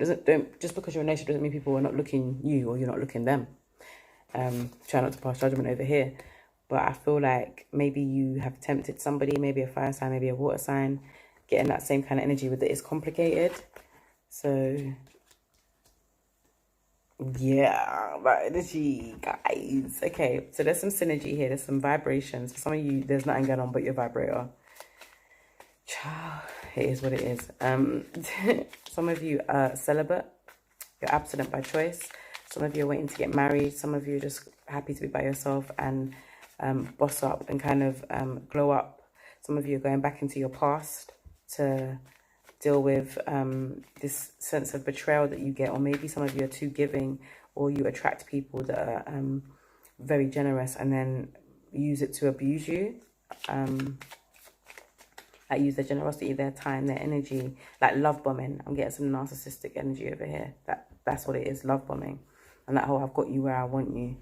Just because you're in a relationship doesn't mean people are not looking you or you're not looking them. Try not to pass judgment over here. But I feel like maybe you have tempted somebody, maybe a fire sign, maybe a water sign, getting that same kind of energy with it is complicated. So yeah, that energy, guys. Okay, so there's some synergy here. There's some vibrations. For some of you, there's nothing going on but your vibrator. Ciao. It is what it is. Some of you are celibate. You're abstinent by choice. Some of you are waiting to get married. Some of you are just happy to be by yourself and boss up and kind of glow up. Some of you are going back into your past to deal with this sense of betrayal that you get, or maybe some of you are too giving, or you attract people that are very generous and then use it to abuse you. Like use their generosity, their time, their energy, like love bombing. I'm getting some narcissistic energy over here. That's what it is, love bombing. And that whole I've got you where I want you.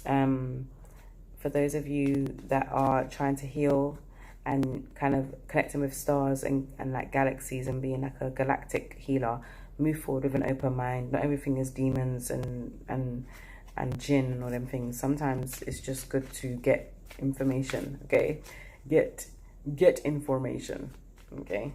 For those of you that are trying to heal and kind of connecting with stars and like galaxies and being like a galactic healer, move forward with an open mind. Not everything is demons and jinn and all them things. Sometimes it's just good to get information, okay? Get information, okay?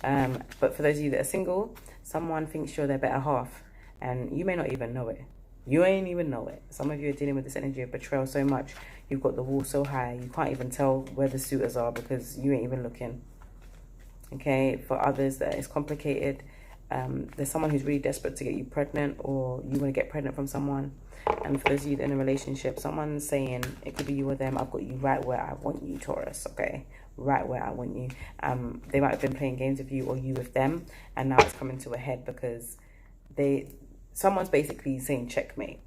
But for those of you that are single, someone thinks you're their better half and you may not even know it. You ain't even know it. Some of you are dealing with this energy of betrayal so much. You've got the wall so high, you can't even tell where the suitors are because you ain't even looking. Okay, for others, that is complicated. There's someone who's really desperate to get you pregnant, or you want to get pregnant from someone. And for those of you in a relationship, someone's saying, it could be you or them, I've got you right where I want you, Taurus, okay? Right where I want you. They might have been playing games with you, or you with them, and now it's coming to a head because someone's basically saying checkmate.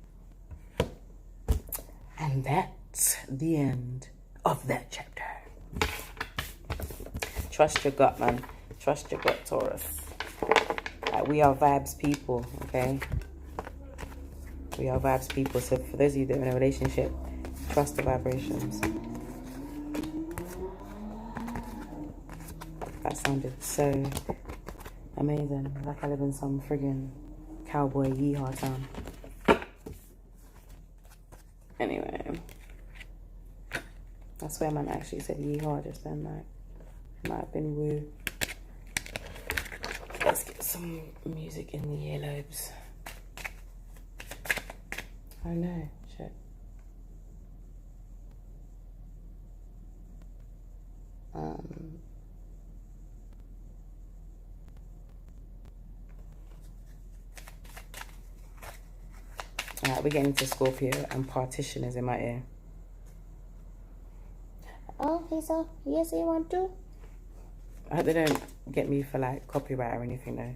And that's the end of that chapter. Trust your gut, man. Trust your gut, Taurus. Like, we are vibes people, okay? We are vibes people. So for those of you that are in a relationship, trust the vibrations. That sounded so amazing. Like I live in some friggin' cowboy yeehaw town. Anyway. I swear man actually said yeehaw just then, like. Might have been woo. Let's get some music in the earlobes. Oh no, shit. Alright, we're getting into Scorpio, and partition is in my ear. Oh, he's a yes, he want to. I hope they don't get me for like copyright or anything though.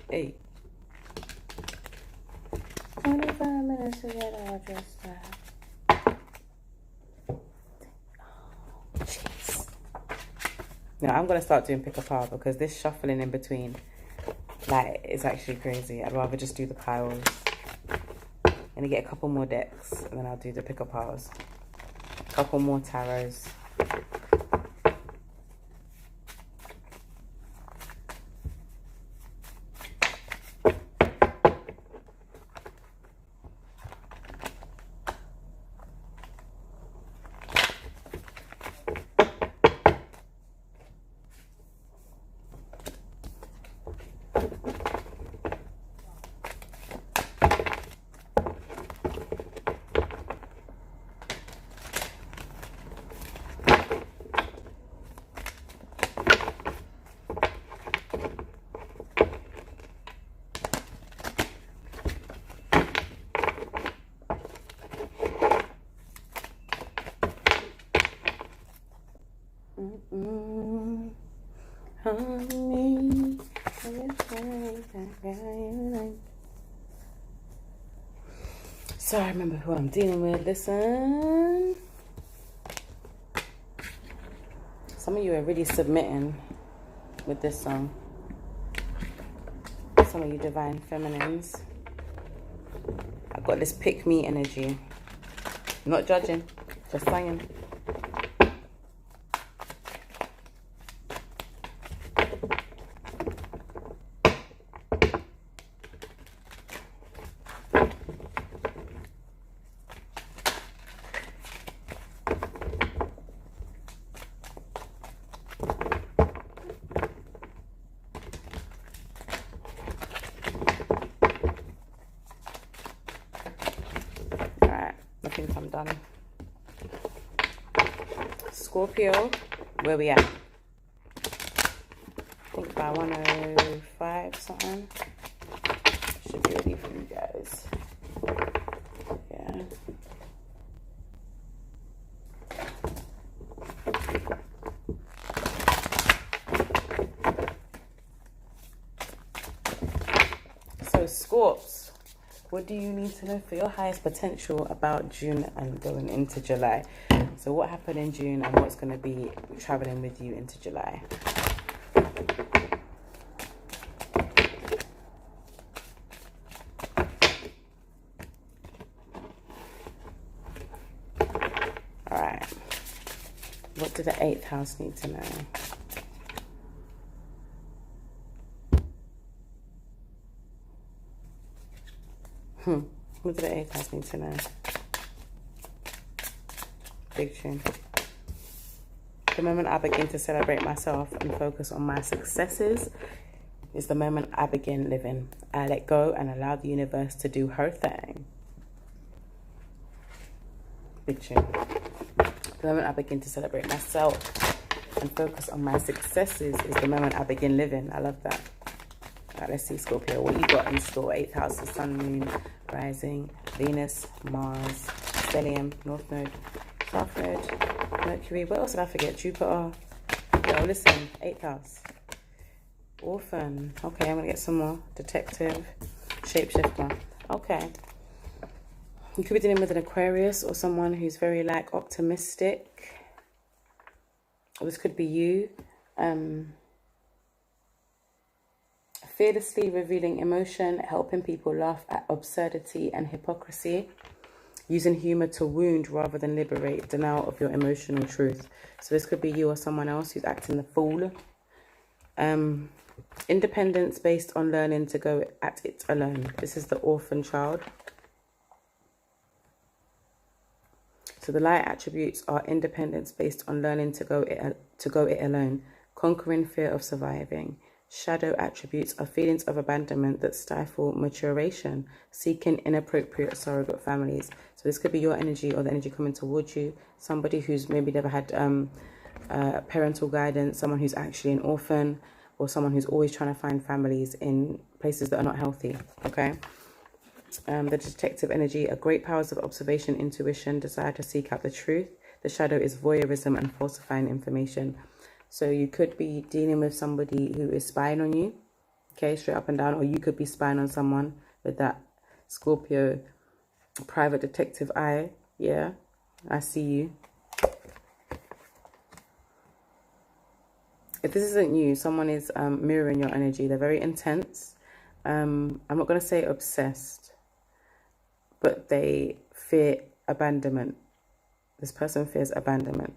Hey. 25 minutes to get all dressed up. Oh, jeez. Now I'm gonna start doing pick a pile because this shuffling in between, like, is actually crazy. I'd rather just do the piles. I'm gonna get a couple more decks and then I'll do the pick a piles. Couple more tarots. So I remember who I'm dealing with. Listen. Some of you are really submitting with this song. Some of you divine feminines. I've got this pick me energy. I'm not judging, just saying. I'm done. Scorpio, where we at? I think by 105 something. Should be ready for you guys. Yeah. So Scorps. What do you need to know for your highest potential about June and going into July? So what happened in June and what's going to be traveling with you into July? All right. What do the 8th house need to know? What do the 8th house need to know? Big tune. The moment I begin to celebrate myself and focus on my successes, is the moment I begin living. I let go and allow the universe to do her thing. Big tune. The moment I begin to celebrate myself and focus on my successes is the moment I begin living. I love that. All right, let's see, Scorpio, what you got in store. 8th house, the sun, moon, rising, Venus, Mars, stellium, north node, south node, Mercury. What else did I forget? Jupiter. Yo, listen, 8th house. Orphan. Okay, I'm going to get some more. Detective, shapeshifter. Okay. You could be dealing with an Aquarius or someone who's very, like, optimistic. Or this could be you. Fearlessly revealing emotion, helping people laugh at absurdity and hypocrisy. Using humor to wound rather than liberate. Denial of your emotional truth. So this could be you or someone else who's acting the fool. Independence based on learning to go at it alone. This is the orphan child. So the light attributes are independence based on learning to go it alone. Conquering fear of surviving. Shadow attributes are feelings of abandonment that stifle maturation, seeking inappropriate surrogate families. So this could be your energy or the energy coming towards you. Somebody who's maybe never had parental guidance, someone who's actually an orphan, or someone who's always trying to find families in places that are not healthy, okay? The detective energy are great powers of observation, intuition, desire to seek out the truth. The shadow is voyeurism and falsifying information. So you could be dealing with somebody who is spying on you, okay, straight up and down, or you could be spying on someone with that Scorpio private detective eye. Yeah, I see you. If this isn't you, someone is mirroring your energy. They're very intense. I'm not going to say obsessed, but they fear abandonment. This person fears abandonment.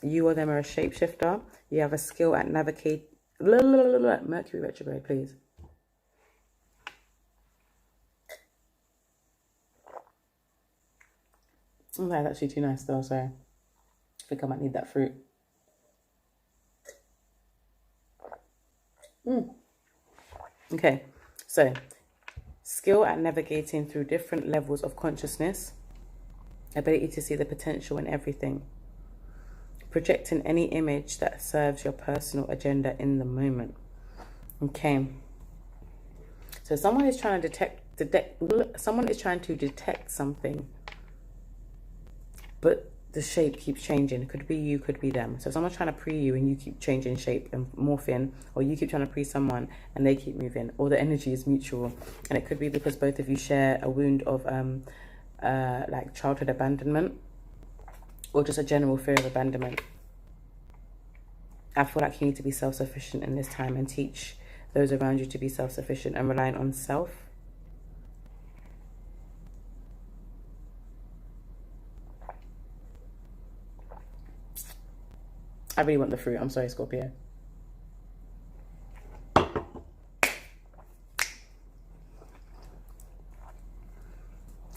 You or them are a shapeshifter. You have a skill at navigate. Mercury retrograde, please. Oh, that's actually too nice though, so I think I might need that fruit. Okay, so skill at navigating through different levels of consciousness. Ability to see the potential in everything. Projecting any image that serves your personal agenda in the moment. Okay. So someone is trying to detect something, but the shape keeps changing. It could be you, could be them. So someone's trying to pre you and you keep changing shape and morphing, or you keep trying to pre someone and they keep moving, or the energy is mutual. And it could be because both of you share a wound of like childhood abandonment, or just a general fear of abandonment. I feel like you need to be self-sufficient in this time and teach those around you to be self-sufficient and relying on self. I really want the fruit. I'm sorry, Scorpio.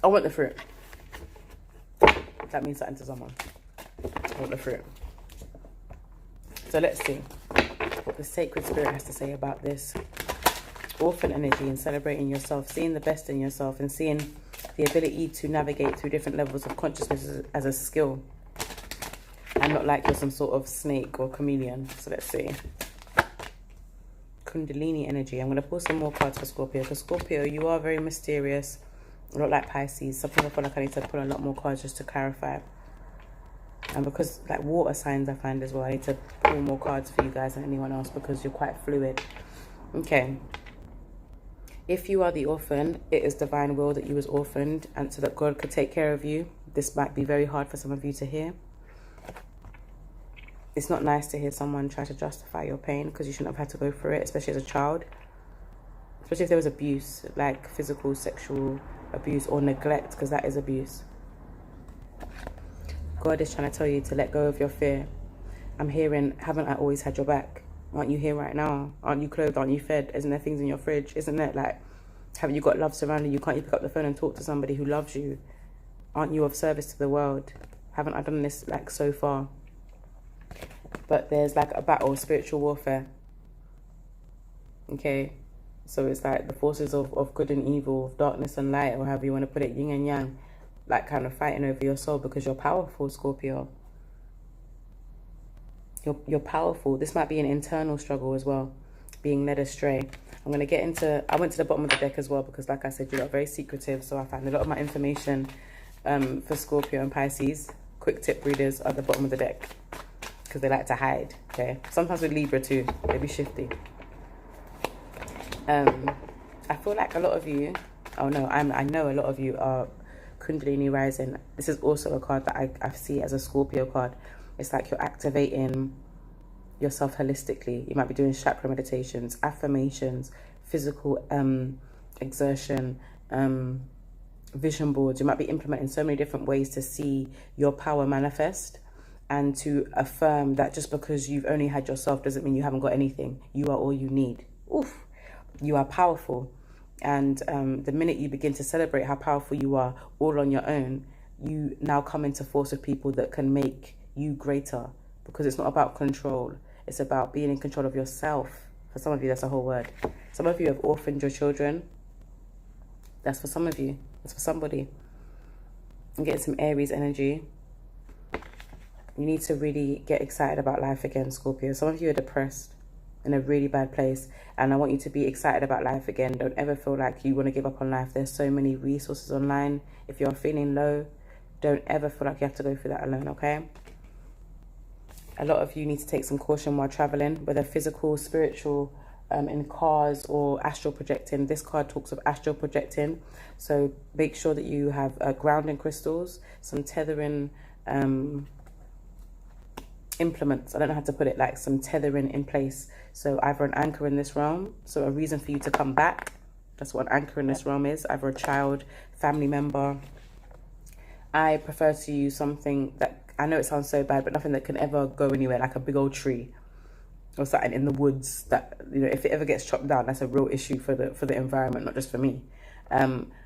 I want the fruit. That means something to someone. I want the fruit. So let's see what the sacred spirit has to say about this orphan energy and celebrating yourself, seeing the best in yourself and seeing the ability to navigate through different levels of consciousness as a skill and not like you're some sort of snake or chameleon. So let's see. Kundalini energy. I'm going to pull some more cards for Scorpio, because Scorpio, you are very mysterious. A lot like Pisces. Something I feel like I need to pull a lot more cards just to clarify. And because like water signs I find as well, I need to pull more cards for you guys than anyone else because you're quite fluid. Okay. If you are the orphan, it is divine will that you was orphaned and so that God could take care of you. This might be very hard for some of you to hear. It's not nice to hear someone try to justify your pain because you shouldn't have had to go through it, especially as a child. Especially if there was abuse, like physical, sexual abuse or neglect, because that is abuse. God is trying to tell you to let go of your fear. I'm hearing, haven't I always had your back? Aren't you here right now? Aren't you clothed? Aren't you fed? Isn't there things in your fridge? Isn't it like, haven't you got love surrounding you? Can't you pick up the phone and talk to somebody who loves you? Aren't you of service to the world? Haven't I done this like so far? but there's like a battle, spiritual warfare. Okay, so it's like the forces of good and evil, of darkness and light, or however you want to put it, yin and yang, like kind of fighting over your soul, because you're powerful, Scorpio. You're powerful. This might be an internal struggle as well, being led astray. I'm going to get into, I went to the bottom of the deck as well, because like I said, you're very secretive. So I found a lot of my information for Scorpio and Pisces, quick tip readers, are at the bottom of the deck, because they like to hide. Okay, sometimes with Libra too, they be shifty. I feel like a lot of you, oh no, I know a lot of you are Kundalini rising. This is also a card that I see as a Scorpio card. It's like you're activating yourself holistically. You might be doing chakra meditations, affirmations, physical exertion, vision boards. You might be implementing so many different ways to see your power manifest, and to affirm that just because you've only had yourself doesn't mean you haven't got anything. You are all you need. Oof. You are powerful. And the minute you begin to celebrate how powerful you are all on your own, you now come into force with people that can make you greater, because it's not about control. It's about being in control of yourself. For some of you, that's a whole word. Some of you have orphaned your children. That's for some of you. That's for somebody. I'm getting some Aries energy. You need to really get excited about life again, Scorpio. Some of you are depressed, in a really bad place, and I want you to be excited about life again. Don't ever feel like you want to give up on life. There's so many resources online. If you're feeling low, don't ever feel like you have to go through that alone, okay? A lot of you need to take some caution while traveling, whether physical, spiritual, in cars, or astral projecting. This card talks of astral projecting, so make sure that you have grounding crystals, some tethering implements. I don't know how to put it, like some tethering in place. So either an anchor in this realm, so a reason for you to come back. That's what an anchor in this realm is. Either a child, family member. I prefer to use something that, I know it sounds so bad, but nothing that can ever go anywhere, like a big old tree or something in the woods that, you know, if it ever gets chopped down, that's a real issue for the environment, not just for me.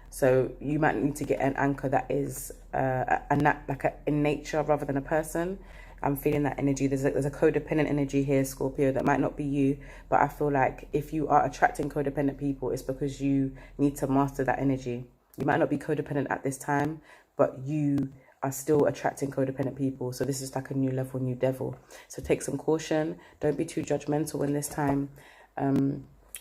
So you might need to get an anchor that is in nature rather than a person. I'm feeling that energy. There's a codependent energy here, Scorpio, that might not be you, but I feel like if you are attracting codependent people, it's because you need to master that energy. You might not be codependent at this time, but you are still attracting codependent people. So this is like a new level, new devil. So take some caution. Don't be too judgmental in this time.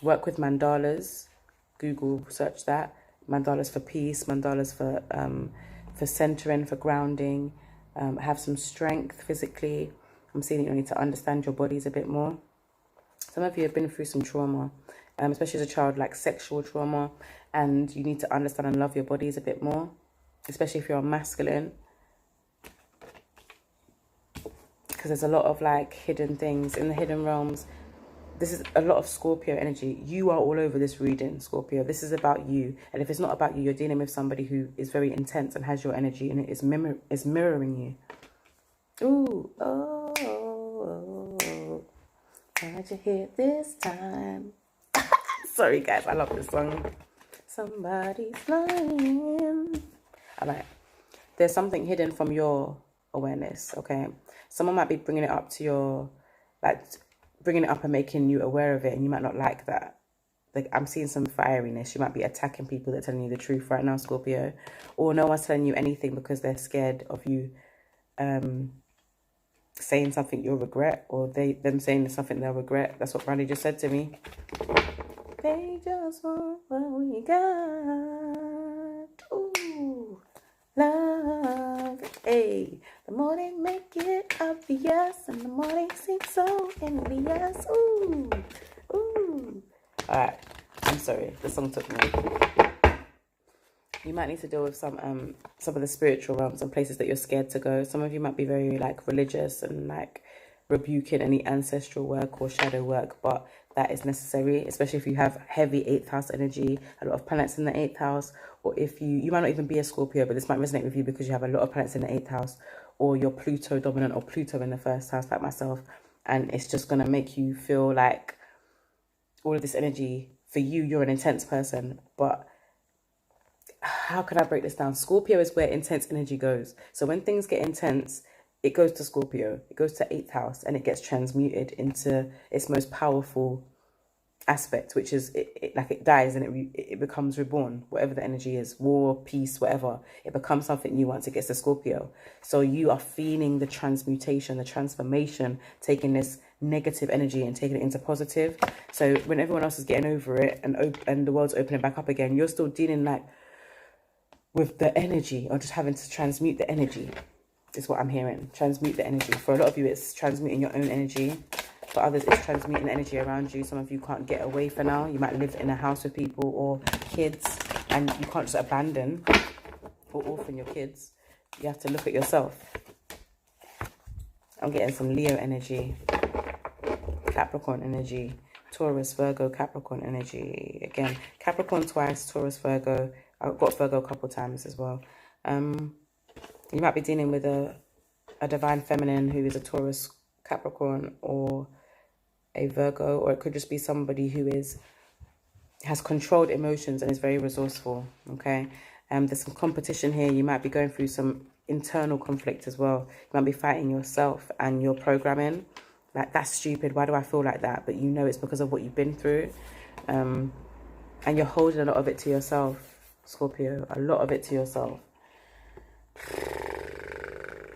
Work with mandalas. Google, search that. Mandalas for peace, mandalas for centering, for grounding. Have some strength physically. I'm seeing that you need to understand your bodies a bit more. Some of you have been through some trauma, especially as a child, like sexual trauma, and you need to understand and love your bodies a bit more, especially if you're masculine, because there's a lot of like hidden things in the hidden realms. This is a lot of Scorpio energy. You are all over this reading, Scorpio. This is about you. And if it's not about you, you're dealing with somebody who is very intense and has your energy, and it is mirroring you. Ooh, oh, oh, oh. How'd you hear this time? Sorry, guys. I love this song. Somebody's lying. All right. There's something hidden from your awareness, okay? Someone might be bringing it up to your, like, bringing it up and making you aware of it, and you might not like that. Like, I'm seeing some fieriness. You might be attacking people that are telling you the truth right now, Scorpio, or no one's telling you anything because they're scared of you saying something you'll regret, or them saying something they'll regret. That's what Brandy just said to me. They just want what we got. Ooh, love. Hey, the more they make it obvious, and the more they seem so envious. Ooh, ooh. All right, I'm sorry. The song took me. You might need to deal with some of the spiritual realms and places that you're scared to go. Some of you might be very like religious and like rebuking any ancestral work or shadow work, but that is necessary, especially if you have heavy 8th house energy, a lot of planets in the 8th house, or if you might not even be a Scorpio, but this might resonate with you because you have a lot of planets in the 8th house, or you're Pluto dominant or Pluto in the 1st house like myself, and it's just going to make you feel like all of this energy, for you, you're an intense person, but how can I break this down? Scorpio is where intense energy goes. So when things get intense, it goes to Scorpio, it goes to 8th house, and it gets transmuted into its most powerful aspect, which is like it dies and it becomes reborn, whatever the energy is, war, peace, whatever. It becomes something new once it gets to Scorpio. So you are feeling the transmutation, the transformation, taking this negative energy and taking it into positive. So when everyone else is getting over it and the world's opening back up again, you're still dealing like with the energy, or just having to transmute the energy is what I'm hearing. Transmute the energy. For a lot of you, it's transmuting your own energy. For others, it's transmuting the energy around you. Some of you can't get away for now. You might live in a house with people or kids, and you can't just abandon or orphan your kids. You have to look at yourself. I'm getting some Leo energy, Capricorn energy, Taurus, Virgo, Capricorn energy. Again, Capricorn twice, Taurus, Virgo. I've got Virgo a couple times as well. You might be dealing with a divine feminine who is a Taurus, Capricorn, or a Virgo, or it could just be somebody who has controlled emotions and is very resourceful. Okay, there's some competition here. You might be going through some internal conflict as well. You might be fighting yourself and your programming. Like, that's stupid. Why do I feel like that? But you know it's because of what you've been through, and you're holding a lot of it to yourself, Scorpio. A lot of it to yourself.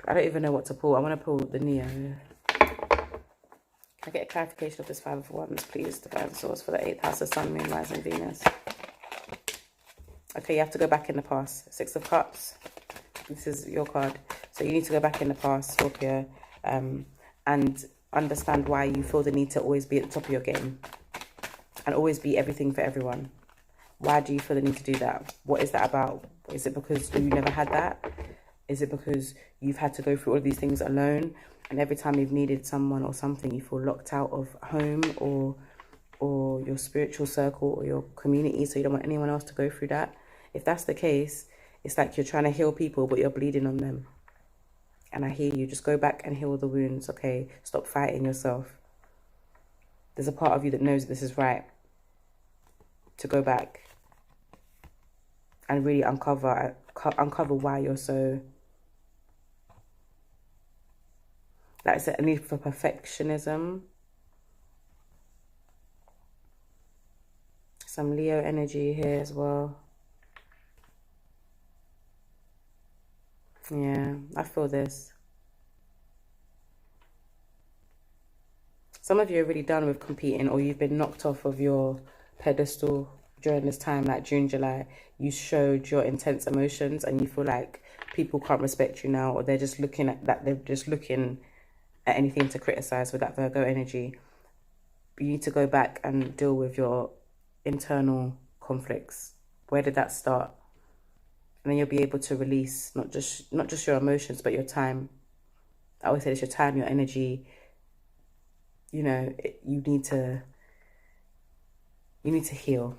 I don't even know what to pull. I want to pull the Neo. Can I get a clarification of this 5 of Wands, please? Divine source for the 8th house of Sun, Moon, Rising, Venus. Okay, you have to go back in the past. 6 of Cups. This is your card. So you need to go back in the past, Scorpio, and understand why you feel the need to always be at the top of your game and always be everything for everyone. Why do you feel the need to do that? What is that about? Is it because you never had that? Is it because you've had to go through all of these things alone? And every time you've needed someone or something, you feel locked out of home or your spiritual circle or your community, so you don't want anyone else to go through that? If that's the case, it's like you're trying to heal people, but you're bleeding on them. And I hear you. Just go back and heal the wounds, okay? Stop fighting yourself. There's a part of you that knows this is right. To go back and really uncover why you're so... Like I said, a need for perfectionism. Some Leo energy here as well. Yeah, I feel this. Some of you are really done with competing, or you've been knocked off of your pedestal during this time, like June, July. You showed your intense emotions and you feel like people can't respect you now, or they're just looking at that, they're just looking at anything to criticize with that Virgo energy. You need to go back and deal with your internal conflicts. Where did that start? And then you'll be able to release not just your emotions, but your time. I always say it's your time, your energy. You know, you need to heal.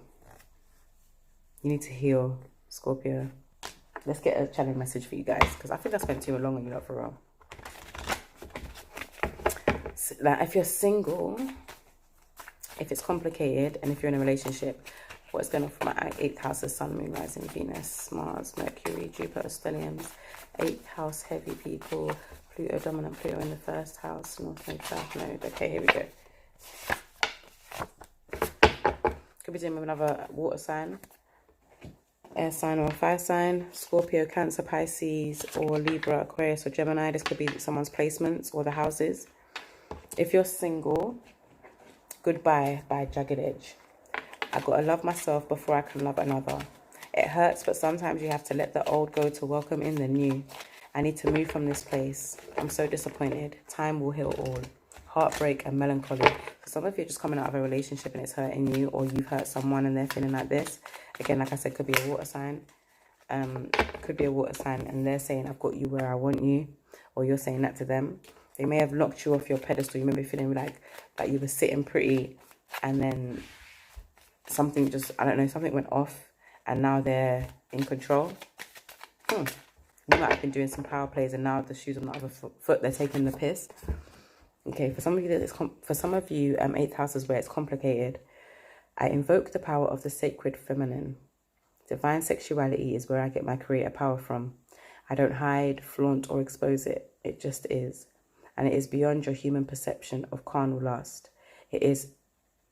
You need to heal, Scorpio. Let's get a challenge message for you guys, because I think I spent too long on you lot for real. So, like, if you're single, if it's complicated, and if you're in a relationship, what's going on for my 8th house of Sun, Moon, Rising, Venus, Mars, Mercury, Jupiter, stelliums, 8th house, heavy people, Pluto, dominant Pluto in the 1st house, North Node, South Node. Okay, here we go. Could be dealing with another water sign, air sign or a fire sign, Scorpio, Cancer, Pisces, or Libra, Aquarius, or Gemini. This could be someone's placements or the houses. If you're single, goodbye by Jagged Edge. I gotta love myself before I can love another. It hurts, but sometimes you have to let the old go to welcome in the new. I need to move from this place. I'm so disappointed. Time will heal all. Heartbreak and melancholy. For some of you, just coming out of a relationship and it's hurting you, or you've hurt someone and they're feeling like this. Again, like I said, could be a water sign. Could be a water sign, and they're saying, I've got you where I want you, or you're saying that to them. They may have knocked you off your pedestal. You may be feeling like you were sitting pretty, and then something just, I don't know, something went off, and now they're in control. You might have been doing some power plays, and now the shoes on the other foot, they're taking the piss. Okay, for some of you, 8th house is where it's complicated. I invoke the power of the sacred feminine. Divine sexuality is where I get my creative power from. I don't hide, flaunt, or expose it. It just is. And it is beyond your human perception of carnal lust. It is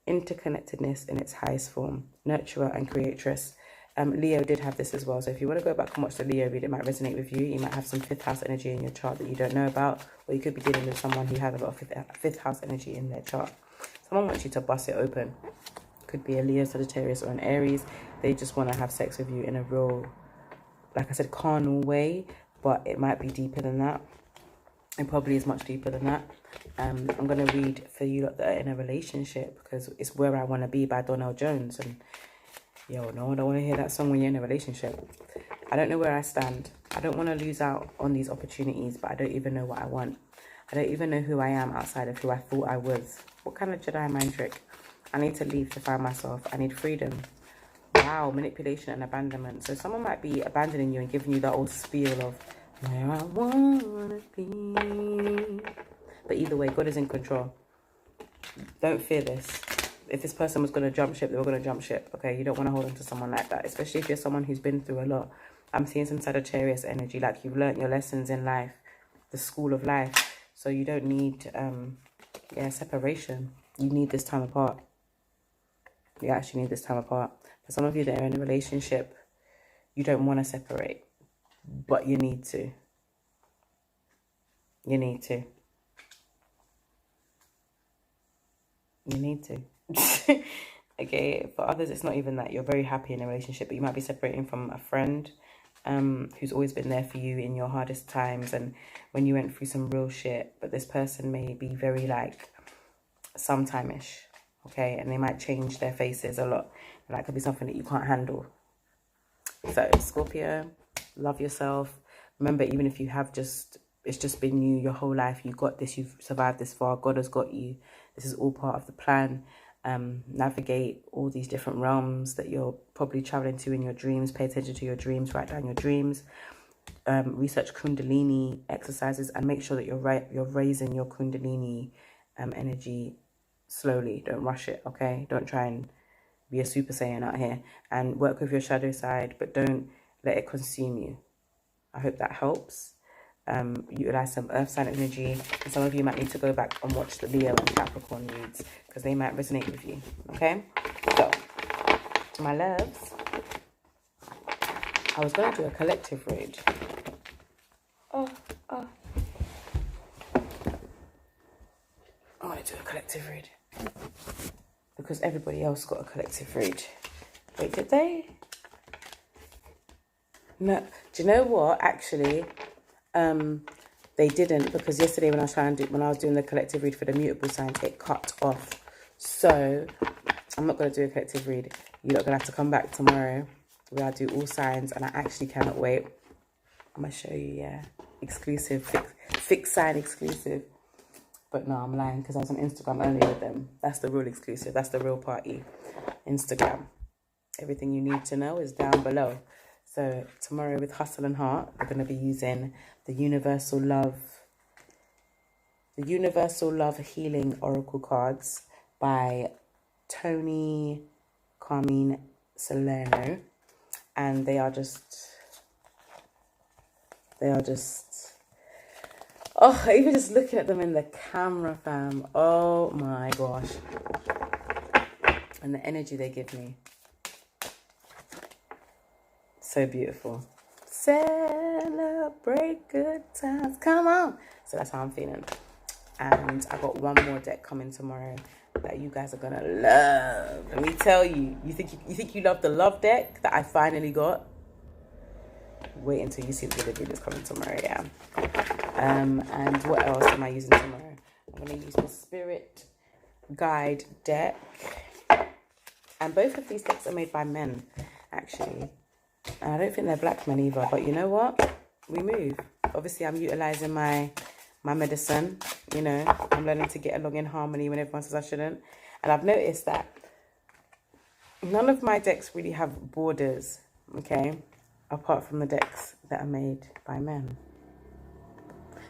interconnectedness in its highest form, nurturer and creatress. Leo did have this as well. So if you want to go back and watch the Leo read, it might resonate with you. You might have some fifth house energy in your chart that you don't know about, or you could be dealing with someone who has a lot of fifth house energy in their chart. Someone wants you to bust it open. Could be a Leo, Sagittarius, or an Aries. They just want to have sex with you in a real, like I said, carnal way, but it might be deeper than that. It probably is much deeper than that. I'm going to read for you lot that are in a relationship, because it's Where I Want to Be by Donnell Jones. And yo, no, I don't want to hear that song when you're in a relationship. I don't know where I stand. I don't want to lose out on these opportunities, but I don't even know what I want. I don't even know who I am outside of who I thought I was. What kind of Jedi mind trick? I need to leave to find myself. I need freedom. Wow, manipulation and abandonment. So someone might be abandoning you and giving you that old spiel of where I want to be. But either way, God is in control. Don't fear this. If this person was going to jump ship, they were going to jump ship. Okay, you don't want to hold on to someone like that, especially if you're someone who's been through a lot. I'm seeing some Sagittarius energy, like you've learnt your lessons in life, the school of life. So you don't need, separation. You need this time apart. You actually need this time apart. For some of you that are in a relationship, you don't want to separate, but you need to. You need to. You need to. Okay, for others, it's not even that. You're very happy in a relationship, but you might be separating from a friend who's always been there for you in your hardest times and when you went through some real shit. But this person may be very like sometime-ish, okay? And they might change their faces a lot. And that could be something that you can't handle. So, Scorpio, love yourself. Remember, even if you have it's just been you your whole life, you got this, you've survived this far, God has got you. This is all part of the plan. Navigate all these different realms that you're probably traveling to in your dreams. Pay attention to your dreams, write down your dreams. Research Kundalini exercises and make sure that you're raising your Kundalini energy slowly. Don't rush it, okay? Don't try and be a Super Saiyan out here. And work with your shadow side, but don't let it consume you. I hope that helps. Utilize some earth sign energy, and some of you might need to go back and watch the Leo and Capricorn reads because they might resonate with you. Okay, so my loves, I was going to do a collective read. I want to do a collective read because everybody else got a collective read. Wait, did they? No, do you know what? Actually, they didn't, because yesterday when I was doing the collective read for the mutable signs, it cut off. So I'm not going to do a collective read. You're not going to have to come back tomorrow where I do all signs, and I actually cannot wait. I'm going to show you, exclusive, fixed sign exclusive. But no, I'm lying because I was on Instagram only with them. That's the real exclusive. That's the real party. Instagram. Everything you need to know is down below. So tomorrow with Hustle and Heart, we're going to be using the Universal Love Healing Oracle cards by Tony Carmine Salerno. And they are just, oh, even just looking at them in the camera, fam. Oh my gosh. And the energy they give me. So beautiful. Celebrate good times. Come on. So that's how I'm feeling. And I got one more deck coming tomorrow that you guys are gonna love. Let me tell you. You think you love the love deck that I finally got? Wait until you see the delivery that's coming tomorrow, yeah. And what else am I using tomorrow? I'm gonna use the Spirit Guide deck. And both of these decks are made by men, actually. And I don't think they're black men either, but you know what? We move. Obviously, I'm utilizing my medicine, you know. I'm learning to get along in harmony when everyone says I shouldn't. And I've noticed that none of my decks really have borders, okay? Apart from the decks that are made by men.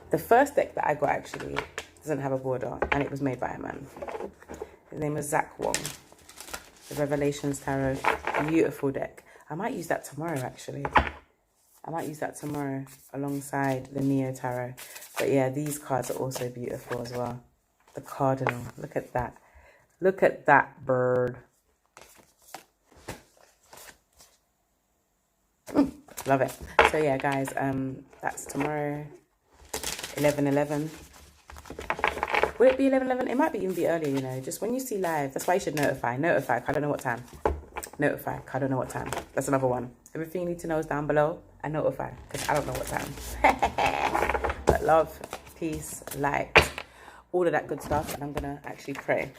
The first deck that I got actually doesn't have a border, and it was made by a man. His name is Zach Wong. The Revelations Tarot. Beautiful deck. I might use that tomorrow, actually. I might use that tomorrow alongside the Neo Tarot. But yeah, these cards are also beautiful as well. The Cardinal. Look at that. Look at that bird. Love it. So yeah, guys, that's tomorrow, 11/11. Will it be 11/11? It might be even be earlier, you know. Just when you see live, that's why you should notify. Notify, I don't know what time. Notify, I don't know what time. That's another one. Everything you need to know is down below. And notify, because I don't know what time. But love, peace, light, all of that good stuff. And I'm going to actually pray.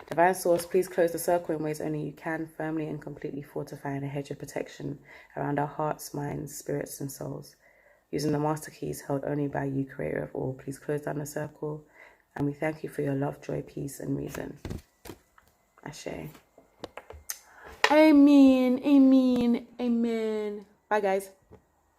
Divine Source, please close the circle in ways only you can, firmly and completely fortifying a hedge of protection around our hearts, minds, spirits, and souls. Using the master keys held only by you, creator of all, please close down the circle. And we thank you for your love, joy, peace, and reason. Ashe. Amen, amen, amen. Bye, guys.